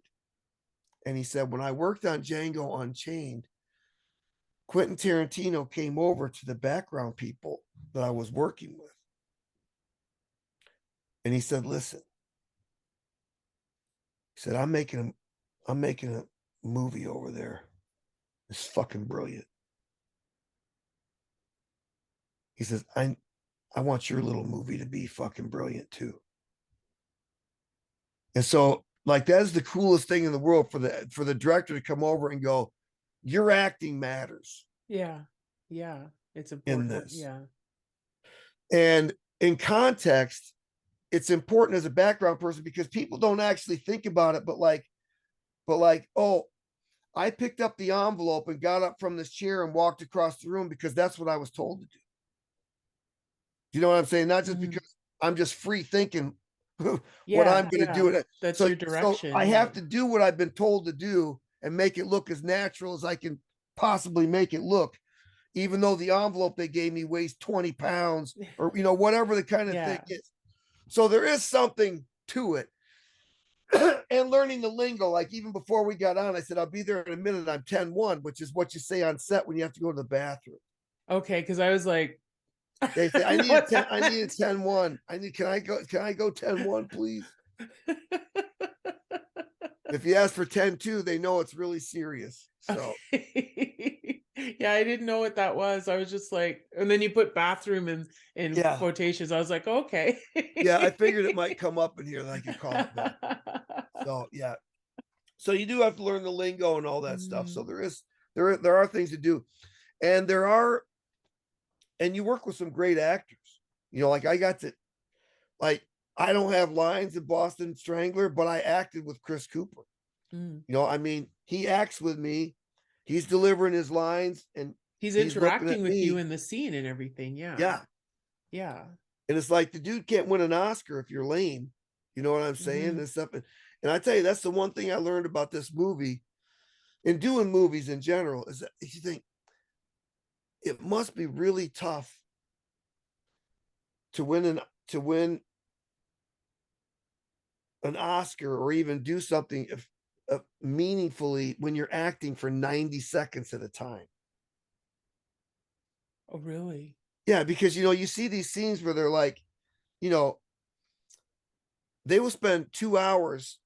And he said, when I worked on Django Unchained, Quentin Tarantino came over to the background people that I was working with. And he said, listen, he said, I'm making a movie over there. It's fucking brilliant. He says, I want your little movie to be fucking brilliant too. And so like that is the coolest thing in the world for the director to come over and go, your acting matters. Yeah. It's In important. this. Yeah. And in context, it's important as a background person because people don't actually think about it, but like, oh, I picked up the envelope and got up from this chair and walked across the room because that's what I was told to do. You know what I'm saying? Not just because I'm just free thinking what I'm going to do. That's So your direction. I Yeah. have to do what I've been told to do and make it look as natural as I can possibly make it look, even though the envelope they gave me weighs 20 pounds or, whatever the kind of thing is. So there is something to it. and learning the lingo. Like even before we got on, I said, I'll be there in a minute. I'm 10-1, which is what you say on set when you have to go to the bathroom. Okay, because I was like, They say, I need a what's 10, I that? need a 10-1. Can I go 10-1, please? If you ask for 10-2, they know it's really serious. So Okay. Yeah, I didn't know what that was. I was just like, and then you put bathroom in yeah. quotations. I was like, okay. Yeah, I figured it might come up in here that I could call it back. So yeah. So you do have to learn the lingo and all that stuff. So there are things to do. And you work with some great actors. Like I don't have lines in Boston Strangler, but I acted with Chris Cooper. Mm. I mean, he acts with me. He's delivering his lines and He's he's looking interacting at with you me. in the scene and everything. Yeah. Yeah. Yeah. And it's like the dude can't win an Oscar if you're lame. You know what I'm saying? Mhm. And stuff. And I tell you, that's the one thing I learned about this movie and doing movies in general is that you think it must be really tough to win an Oscar or even do something meaningfully when you're acting for 90 seconds at a time. Oh, really? Yeah, because you see these scenes where they're like, you know, they will spend 2 hours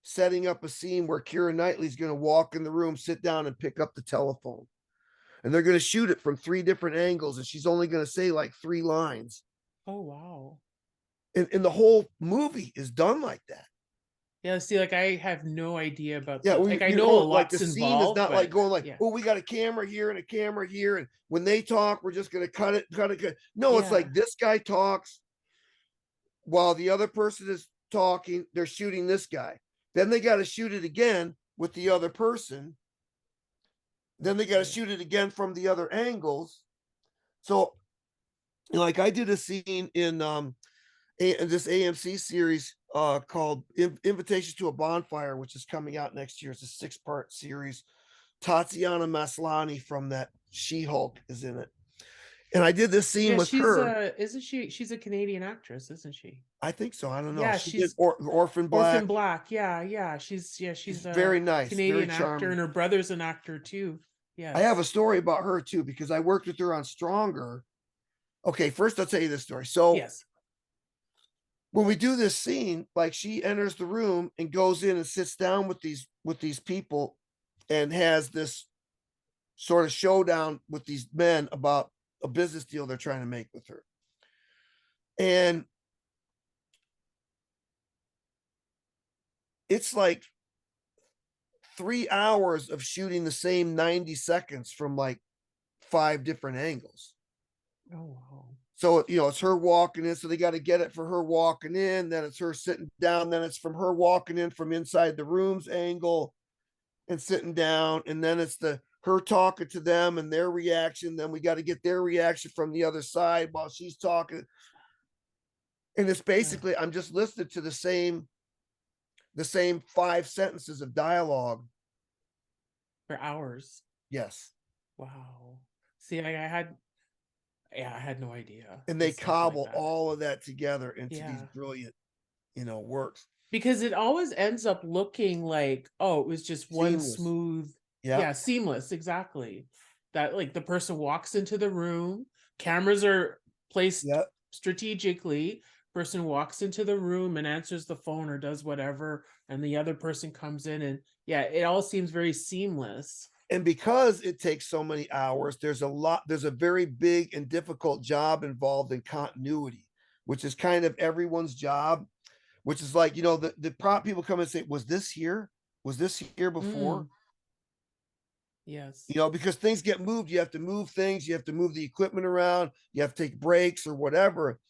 setting up a scene where Keira Knightley's going to walk in the room, sit down, and pick up the telephone. And they're going to shoot it from 3 different angles, and she's only going to say like 3 lines. Oh, wow. And the whole movie is done like that. Yeah, see, like I have no idea about Yeah, the well, like I you're know a like the lot's scene is involved, not like but going like, yeah. oh, we got a camera here and a camera here, and when they talk, we're just going to cut it. No, it's Yeah. like this guy talks while the other person is talking. They're shooting this guy. Then they got to shoot it again with the other person. Then they got to shoot it again from the other angles. So, like I did a scene in this AMC series called Invitations to a Bonfire, which is coming out next year. It's a 6-part series. Tatiana Maslany from that She-Hulk is in it. And I did this scene Yeah, with she's her. isn't she's a Canadian actress, isn't she? I think so. I don't know. Yeah, She did she's Orphan Orphan Black. Black. Yeah. She's She's very a nice, very Canadian actor, charming. and her brother's an actor too. I have a Yes. story about her too, because I worked with her on Stronger. Okay, first I'll tell you this story. So Yes. when we do this scene, like she enters the room and goes in and sits down with these people and has this sort of showdown with these men about a business deal they're trying to make with her. And it's like 3 hours of shooting the same 90 seconds from like 5 different angles. Oh, wow. So, it's her walking in. So they got to get it for her walking in. Then it's her sitting down. Then it's from her walking in from inside the room's angle and sitting down. And then it's her talking to them and their reaction. Then we got to get their reaction from the other side while she's talking. And it's basically, I'm just listening to the same 5 sentences of dialogue For hours. Yes. Wow. See, I had no idea. And they Stuff like cobble that. all of that together into these Yeah. brilliant, works. Because it always ends up looking like, oh, it was just one Seamless. smooth, Yeah. seamless, exactly. That like the person walks into the room, cameras are placed Yep. strategically, person walks into the room and answers the phone or does whatever, and the other person comes in, and it all seems very seamless. And because it takes so many hours, there's a very big and difficult job involved in continuity, which is kind of everyone's job, which is like, the prop people come and say, was this here? Was this here before? Yes. Because things get moved. You have to move things. You have to move the equipment around. You have to take breaks or whatever.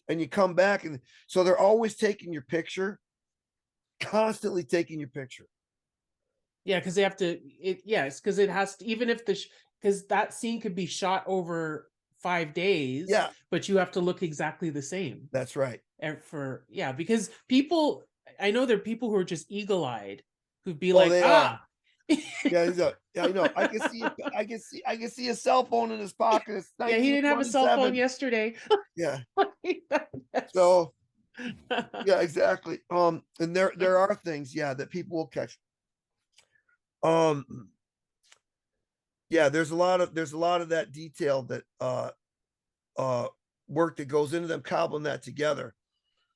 And you come back. And so they're always taking your picture, constantly taking your picture. Yeah, because they have to. Because it has to. Even if because that scene could be shot over 5 days. Yeah, but you have to look exactly the same. That's right. Because people, I know there are people who are just eagle-eyed, who'd be they ah. Yeah, I know. I can see a cell phone in his pocket. It's Yeah, he didn't have a cell phone yesterday. Yeah. That's- So Yeah, exactly. And there are things, yeah, that people will catch. Um, yeah, there's a lot of that detail that uh work that goes into them cobbling that together.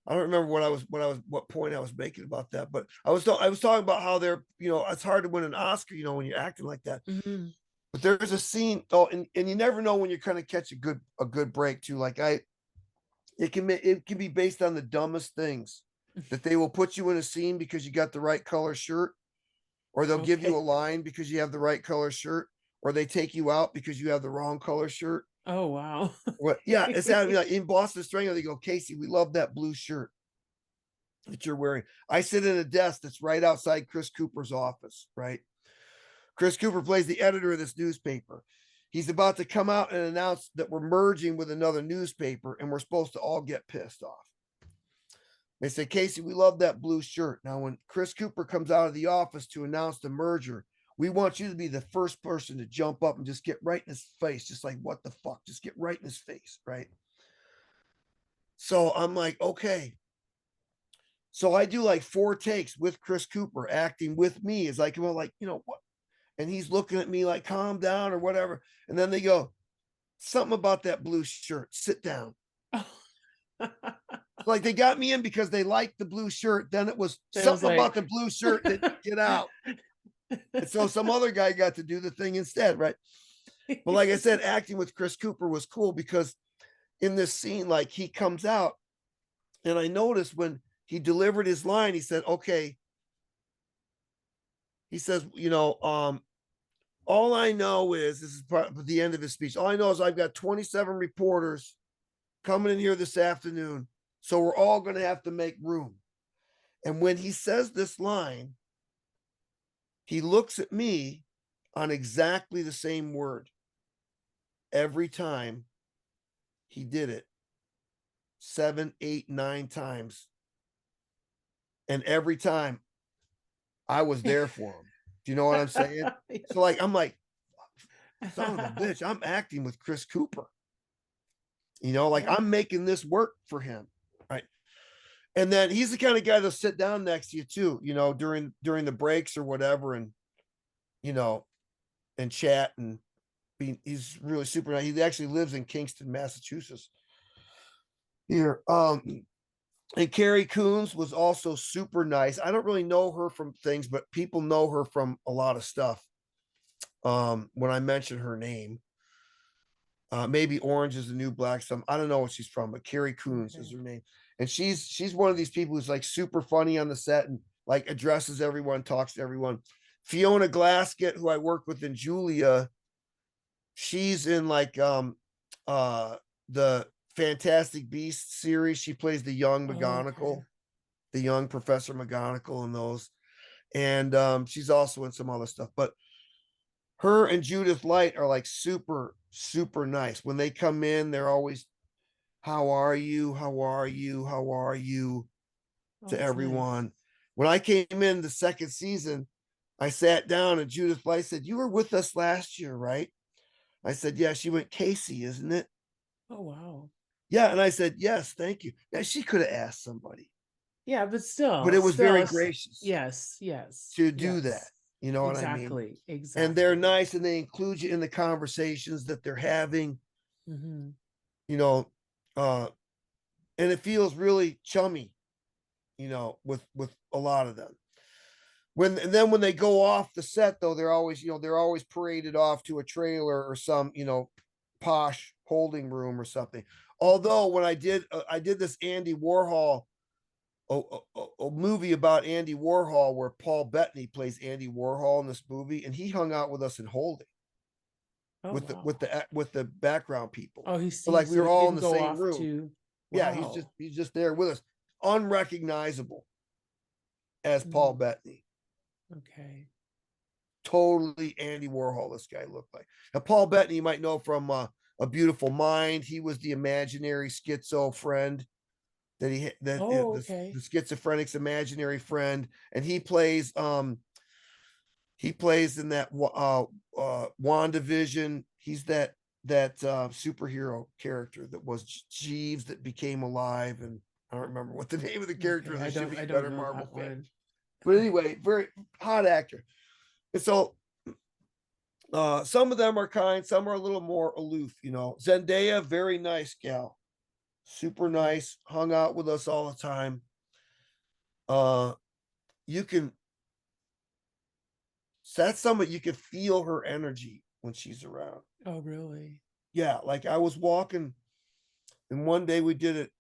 I don't remember what point I was making about that, but I was talking about how they're, it's hard to win an Oscar, when you're acting like that. Mhm. But there's a scene, oh, and you never know when you're kind of catch a good break too. Like it can be based on the dumbest things that they will put you in a scene because you got the right color shirt, or they'll give you a Okay. line because you have the right color shirt, or they take you out because you have the wrong color shirt. Oh, wow. What? Yeah, it's happening. Like in Boston Strangler, they go, Casey, we love that blue shirt that you're wearing. I sit at a desk that's right outside Chris Cooper's office, right? Chris Cooper plays the editor of this newspaper. He's about to come out and announce that we're merging with another newspaper and we're supposed to all get pissed off. They say, Casey, we love that blue shirt. Now, when Chris Cooper comes out of the office to announce the merger, we want you to be the first person to jump up and just get right in his face, just like, what the fuck? Just get right in his face, right? So I'm like, okay. So I do like 4 takes with Chris Cooper acting with me as I come out, like, what? And he's looking at me like, calm down or whatever. And then they go, something about that blue shirt, sit down. Like they got me in because they liked the blue shirt. Then it was It was something about like the blue shirt that get out. And so some other guy got to do the thing instead, right? But like I said, acting with Chris Cooper was cool because in this scene, like he comes out, and I noticed when he delivered his line, he said, okay, he says, all I know is this is part of the end of his speech. All I know is I've got 27 reporters coming in here this afternoon. So we're all going to have to make room. And when he says this line, he looks at me on exactly the same word every time he did it 7, 8, 9 times. And every time I was there for him. Do you know what I'm saying? So like, I'm like, son of a bitch, I'm acting with Chris Cooper. Like Yeah. I'm making this work for him. Right. And then he's the kind of guy that'll sit down next to you too, during the breaks or whatever, and you know, and chat and he's really super nice. He actually lives in Kingston, Massachusetts. Here. And Carrie Coons was also super nice. I don't really know her from things, but people know her from a lot of stuff. When I mention her name. Maybe Orange is the New Black. I don't know what she's from, but Carrie Coons is Okay. her name. And she's one of these people who's like super funny on the set and like addresses everyone, talks to everyone. Fiona Glaskett, who I worked with in Julia, she's in like the Fantastic Beasts series. She plays the young Oh, okay. McGonagall, the young Professor McGonagall in those. And she's also in some other stuff. But her and Judith Light are like super, super nice. When they come in, they're always, how are you? How are you? How are you? Oh, To that's nice. everyone. When I came in the second season, I sat down and Judith Light said, you were with us last year, right? I said, yeah. She went, Casey, isn't it? Oh, wow. Yeah. And I said, yes, thank you. Now she could have asked somebody, Yeah, but but still, it was very it's gracious yes, yes, to do that. yes. You know what I mean? Exactly, And they're exactly. nice and they include you in the conversations that they're having, Hmm. you know, uh, and it feels really chummy, with a lot of them. And then when they go off the set, though, they're always paraded off to a trailer or some, posh holding room or something. Although when I did this Andy Warhol, a movie about Andy Warhol where Paul Bettany plays Andy Warhol in this movie, and he hung out with us in holding Oh, with the wow. with the with the background people. Oh, So like we so were he all in didn't the go same off room. to Yeah, he's just wow. he's just there with us, unrecognizable as Paul Mm, Bettany. okay. Totally Andy Warhol, this guy looked like. Now, Paul Bettany, you might know from A Beautiful Mind. He was the imaginary schizo friend that Oh, the okay. schizophrenic's imaginary friend, and he plays in that WandaVision. He's that superhero character that was Jeeves that became alive, and I don't remember what the name of the character Okay, is. It should be I a don't better know Marvel that fan. one. But anyway, very hot actor. And so some of them are kind, some are a little more aloof, you know. Zendaya, very nice gal, super nice, hung out with us all the time. Uh you can that's somebody you can feel her energy when she's around. Oh, really? Yeah, like I was walking, and one day we did it.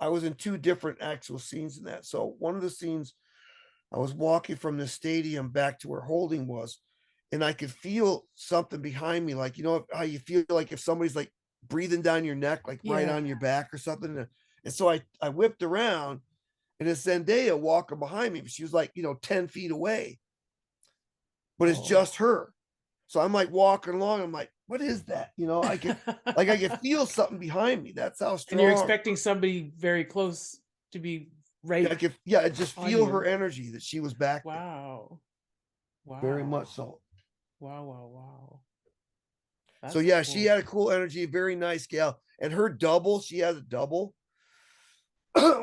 I was in two different actual scenes in that. So one of the scenes, I was walking from the stadium back to where holding was, and I could feel something behind me, like you know how you feel like if somebody's like breathing down your neck, like right Yeah. on your back or something. And so I whipped around, and it's Zendaya walking behind me, but she was like 10 feet away, but it's Oh. just her. So I'm like walking along. I'm like, what is that? I could feel something behind me. That's how And you're strong. expecting somebody very close to be Yeah, right I just on feel her you. energy that she was back there. Wow. Very much Wow. so. Wow, wow, wow. So That's yeah, she cool. had a cool energy, very nice gal. And her double, she has a double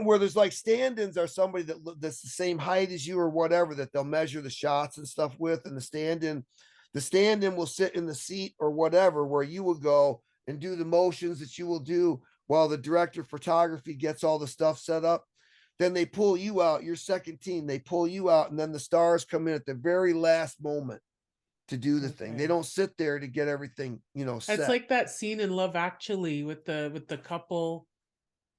where there's like stand-ins are somebody that's the same height as you or whatever that they'll measure the shots and stuff with, and the stand-in will sit in the seat or whatever where you will go and do the motions that you will do while the director of photography gets all the stuff set up. Then they pull you out, your second team, they pull you out, and then the stars come in at the very last moment to do the thing. They Okay. don't sit there to get everything, It's set. like that scene in Love Actually with the couple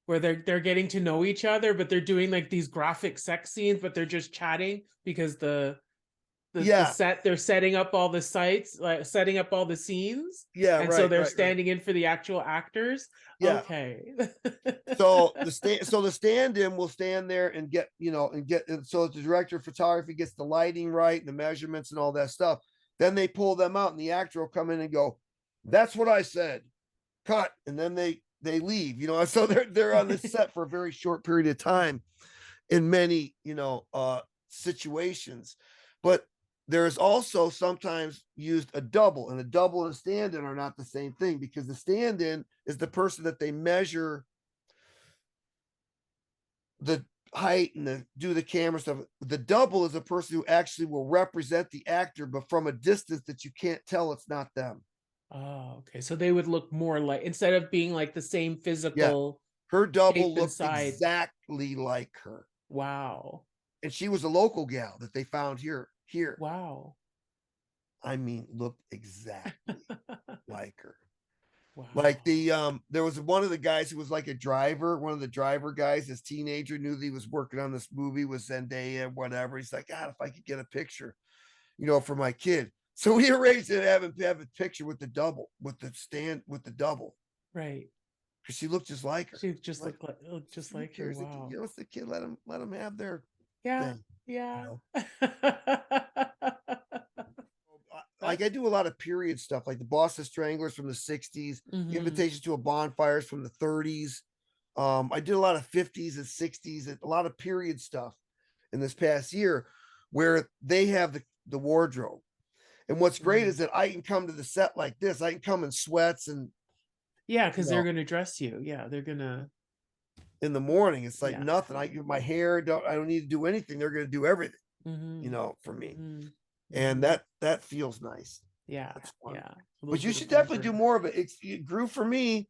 where they're getting to know each other, but they're doing like these graphic sex scenes, but they're just chatting because the Yeah, set they're setting up all the sites, like setting up all the scenes, yeah, and so right, they're right, right. standing in for the actual actors. Yeah. Okay. So the stand-in will stand there and so the director of photography gets the lighting right and the measurements and all that stuff. Then they pull them out and the actor will come in and go, "That's what I said. Cut." And then they leave, so they're on this set for a very short period of time in many, situations. But there's also sometimes used a double, and a double and a stand-in are not the same thing, because the stand-in is the person that they measure the height and do the camera stuff. The double is a person who actually will represent the actor, but from a distance that you can't tell it's not them. Oh, okay. So they would look more like, instead of being like the same Yeah, physical her double shape looked inside. exactly like her, Wow. and she was a local gal that they found here. Wow. I mean, looked exactly like her. Like Wow. there was one of the guys who was like a driver, one of the driver guys, this teenager knew that he was working on this movie with Zendaya, whatever. He's like, God, if I could get a picture, for my kid. So we arranged to have a picture with the double, with the double, Right. because she looked just like her. She just Like, looked just who like her. cares? Wow. It's the kid. Let them have their Yeah. thing. You Yeah. know, like I do a lot of period stuff, like the Boston Stranglers from the '60s, Hmm. Invitation to a Bonfires from the '30s. I did a lot of '50s and '60s, and a lot of period stuff in this past year, where they have the wardrobe. And what's great is Hmm. that I can come to the set like this. I can come in sweats and Yeah, you because they're know gonna dress you. Yeah, they're gonna. in the morning. It's like Yeah. nothing. My hair. I don't need to do anything. They're gonna do everything, Hmm. for me. Hmm. And Hmm. that feels nice. Yeah. That's fun. Yeah. A little But you bit should of definitely do wardrobe. more of it. It grew for me.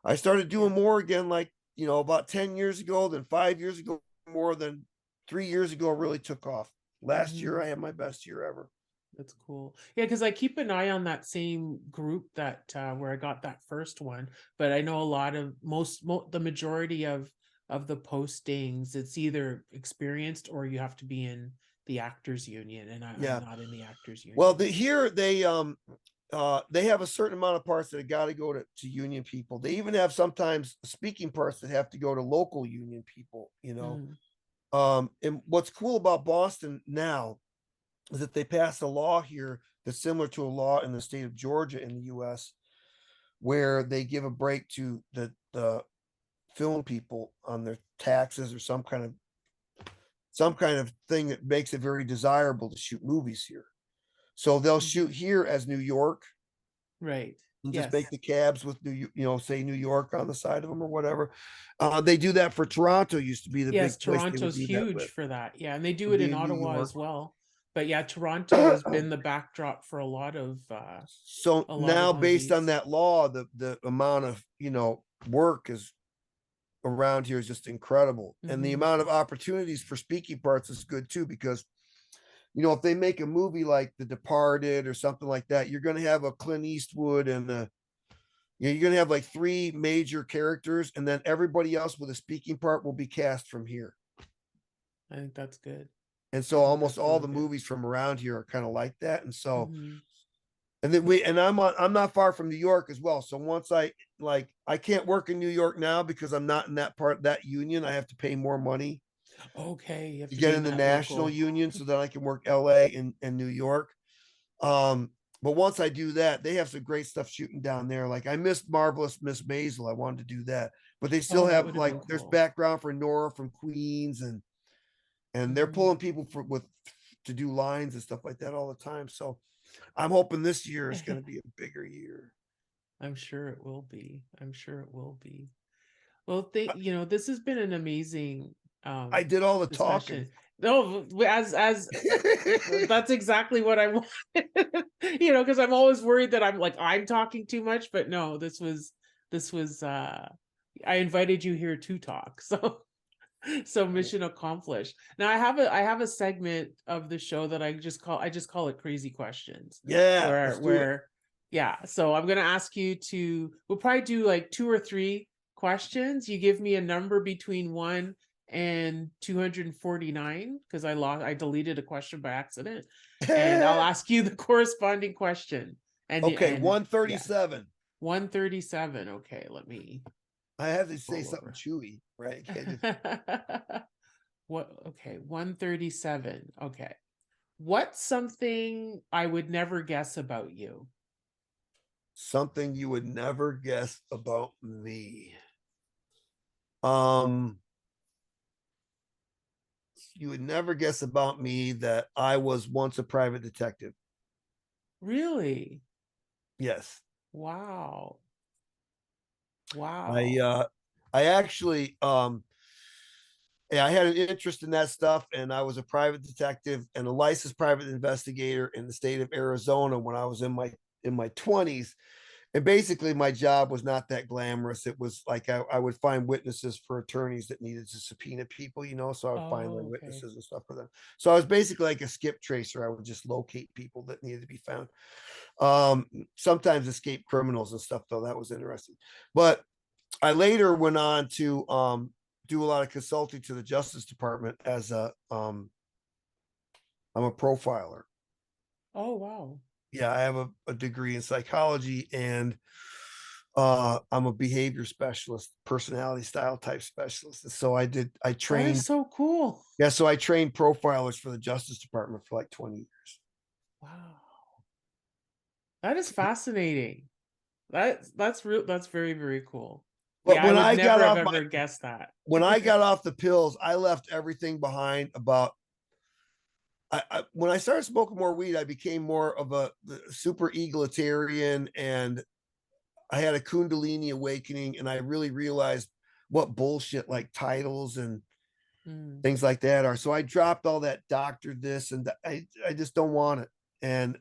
I started Yeah. doing more again, like, about 10 years ago, then 5 years ago, more than 3 years ago, really took off. Last year, Hmm. I had my best year ever. That's cool. Yeah, because I keep an eye on that same group that where I got that first one, but I know a lot of the majority of the postings, it's either experienced or you have to be in the actors union, and I'm Yeah. not in the actors Well, union. here they have a certain amount of parts that got to go to union people. They even have sometimes speaking parts that have to go to local union people. Mm, And what's cool about Boston now is that they passed a law here that's similar to a law in the state of Georgia in the US, where they give a break to the film people on their taxes, or some kind of thing that makes it very desirable to shoot movies here. So they'll shoot mhm. here as New York, Right. and just Yes. make the cabs with say New York on the side of them or whatever. They do that for Toronto. Used to be the Yes, big place they would Toronto's do that huge with. for that. Yeah, and they do Would it be in in New Ottawa York. as well. But yeah, Toronto has been the backdrop for So a lot now, of based on movies. that law, the amount of work is around here is just incredible, and the Hmm. amount of opportunities for speaking parts is good too, because if they make a movie like The Departed or something like that, you're going to have a Clint Eastwood and you're going to have like three major characters, and then everybody else with a speaking part will be cast from here. I think that's good. And I so think almost that's all really the good. movies from around here are kind of like that. And so, Hmm. and then I'm not far from New York as well. So once I can't work in New York now because I'm not in that union. I have to pay more money Okay, you have to to be get in in the that national local. union so that I can work LA and New York. Um, but once I do that, they have some great stuff shooting down there. Like I missed Marvelous Miss Maisel. I wanted to do that, but they still Oh, that have would have been there's cool. background for Nora from Queens, and they're Hmm. pulling people to do lines and stuff like that all the time. So I'm hoping this year is going to be a bigger year. I'm sure it will be. I'm sure it will be. Well, this has been an amazing I um did all the talking. discussion. No, as that's exactly what I want. Because I'm always worried that I'm talking too much, but no, this was I invited you here to talk. So mission accomplished. Now I have a segment of the show that I just call it crazy questions, Yeah, where let's do it. where yeah, so I'm going to ask you we'll probably do like two or three questions. You give me a number between 1 and 249, because I deleted a question by accident, and I'll ask you the corresponding question. Okay, And yeah, 137. 137. Okay, let me I have to say roll something over. chewy, right? Can't just What? Okay, 137. Okay. What's something I would never guess about you? something you would never guess about me. Um, you would never guess about me that I was once a private detective. Really? Yes. Wow. I Wow. uh I actually yeah, I had an interest in that stuff, and I was a private detective and a licensed private investigator in the state of Arizona when I was in my 20s. And basically my job was not that glamorous. It was like I would find witnesses for attorneys that needed to subpoena people, so I would find their Oh, okay. witnesses and stuff for them. So I was basically like a skip tracer. I would just locate people that needed to be found. Sometimes escape criminals and stuff, though. That was interesting. But I later went on to do a lot of consulting to the Justice Department as I'm a profiler. Oh, wow. Yeah, I have a degree in psychology, and I'm a behavior specialist, personality style type specialist. And so I That is trained, so cool. yeah, so I trained profilers for the Justice Department for like 20 years. Wow. That is fascinating. That's real. That's very, very cool. But Yeah, I would never have ever guessed that. when I got off the pills, I left everything behind about when I started smoking more weed, I became more of a super egalitarian, and I had a Kundalini awakening, and I really realized what bullshit like titles and Mm, things like that are. So I dropped all that doctor this, and I just don't want it. And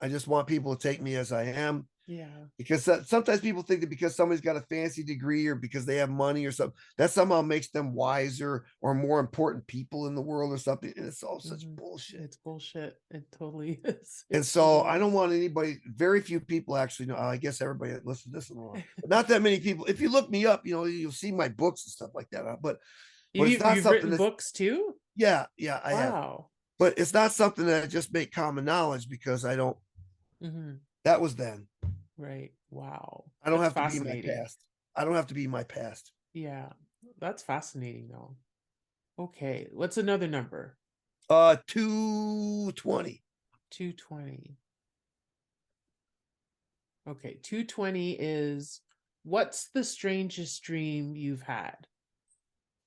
I just want people to take me as I am, yeah. because sometimes people think that because somebody's got a fancy degree or because they have money or something, that somehow makes them wiser or more important people in the world or something. And it's all such Hmm. bullshit. It's bullshit. It totally is. And It so totally I don't is. want anybody, very few people actually know. I guess everybody that listens to this one, but not that many people. If you look me up, you'll see my books and stuff like that. But it's not You've something written that's, books too? yeah, I have. Wow. But it's not something that I just make common knowledge, because I don't, Hmm. that was then. Right. Wow. I don't That's have to be my fascinating. past. I don't have to be my past. Yeah. That's fascinating though. Okay. What's another number? 220. 220. Okay. 220 is, what's the strangest dream you've had?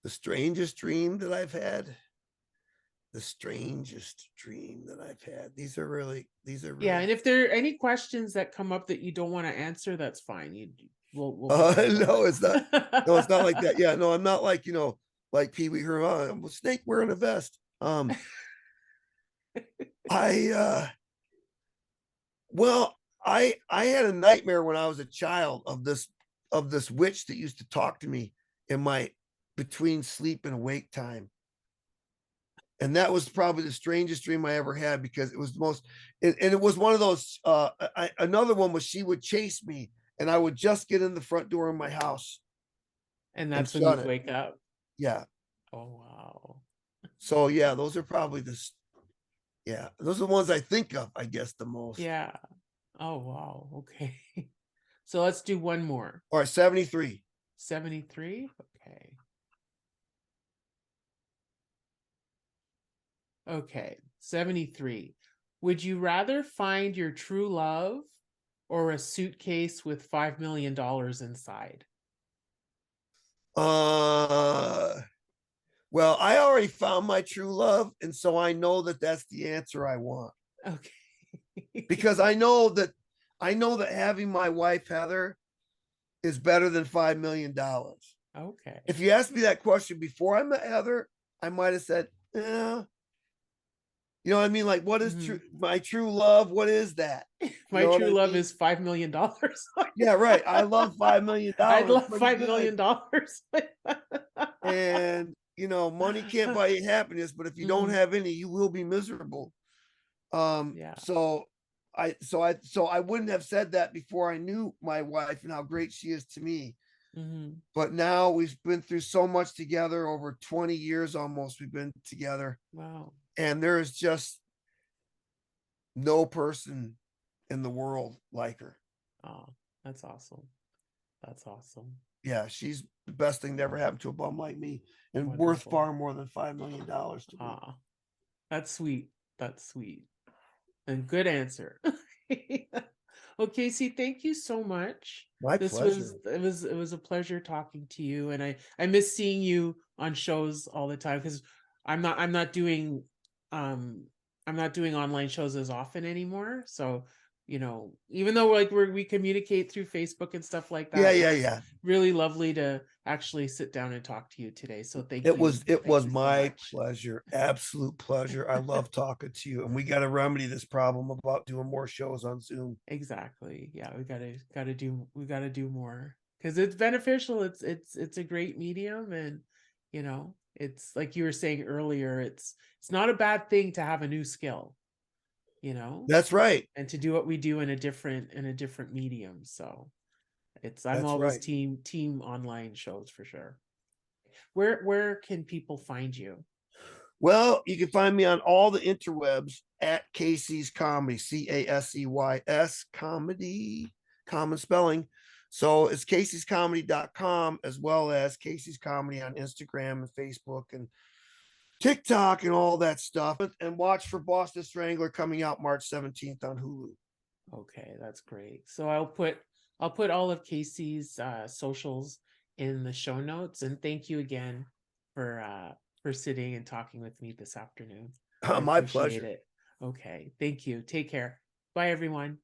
The strangest dream that I've had. the strangest dream that I've had. These are Yeah, really and if there are any questions that come up that you don't want to answer, that's fine. We'll forget about no, it's not. No, it's not like that. it. Yeah, no, I'm not like, like Pee Wee Herman. I'm a snake wearing a vest. I well, I had a nightmare when I was a child of this witch that used to talk to me in my between sleep and awake time. And that was probably the strangest dream I ever had, because it was the most, and it was one of those. Another one was she would chase me, and I would just get in the front door of my house And and that's when shut you'd it. wake up. Yeah. Oh wow. So yeah, those are probably yeah, those are the ones I think of, I guess, the most. Yeah. Oh wow. Okay. So let's do one more. All right, 73. 73. Okay. Okay. 73. Would you rather find your true love or a suitcase with $5 million inside? Well, I already found my true love, and so I know that that's the answer I want, Okay. because I know that having my wife Heather is better than $5 million. Okay. If you asked me that question before I met Heather, I might have said, "Yeah." You know what I mean? Like, what is my true love? What is that? You My know what true I love mean? is $5 million. Yeah, right. I love $5 million. I'd love Pretty $5 good. million. And money can't buy you happiness, but if you don't Mhm. have any, you will be miserable. Yeah. So I wouldn't have said that before I knew my wife and how great she is to me. Mhm. But now we've been through so much together, over 20 years almost we've been together. Wow. And there is just no person in the world like her. Oh, that's awesome. That's awesome. Yeah, she's the best thing that ever happened to a bum like me, and worth Wonderful. far more than $5 million to me. Ah, that's sweet. That's sweet. And good answer. Well, Casey, thank you so much. My This pleasure. it was a pleasure talking to you, and I miss seeing you on shows all the time, because I'm not doing um I'm not doing online shows as often anymore. So, even though we communicate through Facebook and stuff like Yeah, that, it yeah, was yeah. really lovely to actually sit down and talk to you today. So It thank was you so my much. pleasure. Absolute pleasure. I love talking to you. And we got to remedy this problem about doing more shows on Zoom. Exactly. Yeah, we gotta do more, because it's beneficial. It's a great medium, and it's like you were saying earlier, it's not a bad thing to have a new skill, you know, That's right. and to do what we do in a different medium. So I'm That's always right. team online shows for sure. Where can people find you? Well, you can find me on all the interwebs at Casey's Comedy, CASEYS Comedy, common spelling. So it's Casey'sComedy.com, as well as Casey's Comedy on Instagram and Facebook and TikTok and all that stuff. And watch for Boston Strangler coming out March 17th on Hulu. Okay, that's great. So I'll put all of Casey's socials in the show notes, and thank you again for sitting and talking with me this afternoon. I My appreciate pleasure. it. Okay, thank you. Take care. Bye everyone.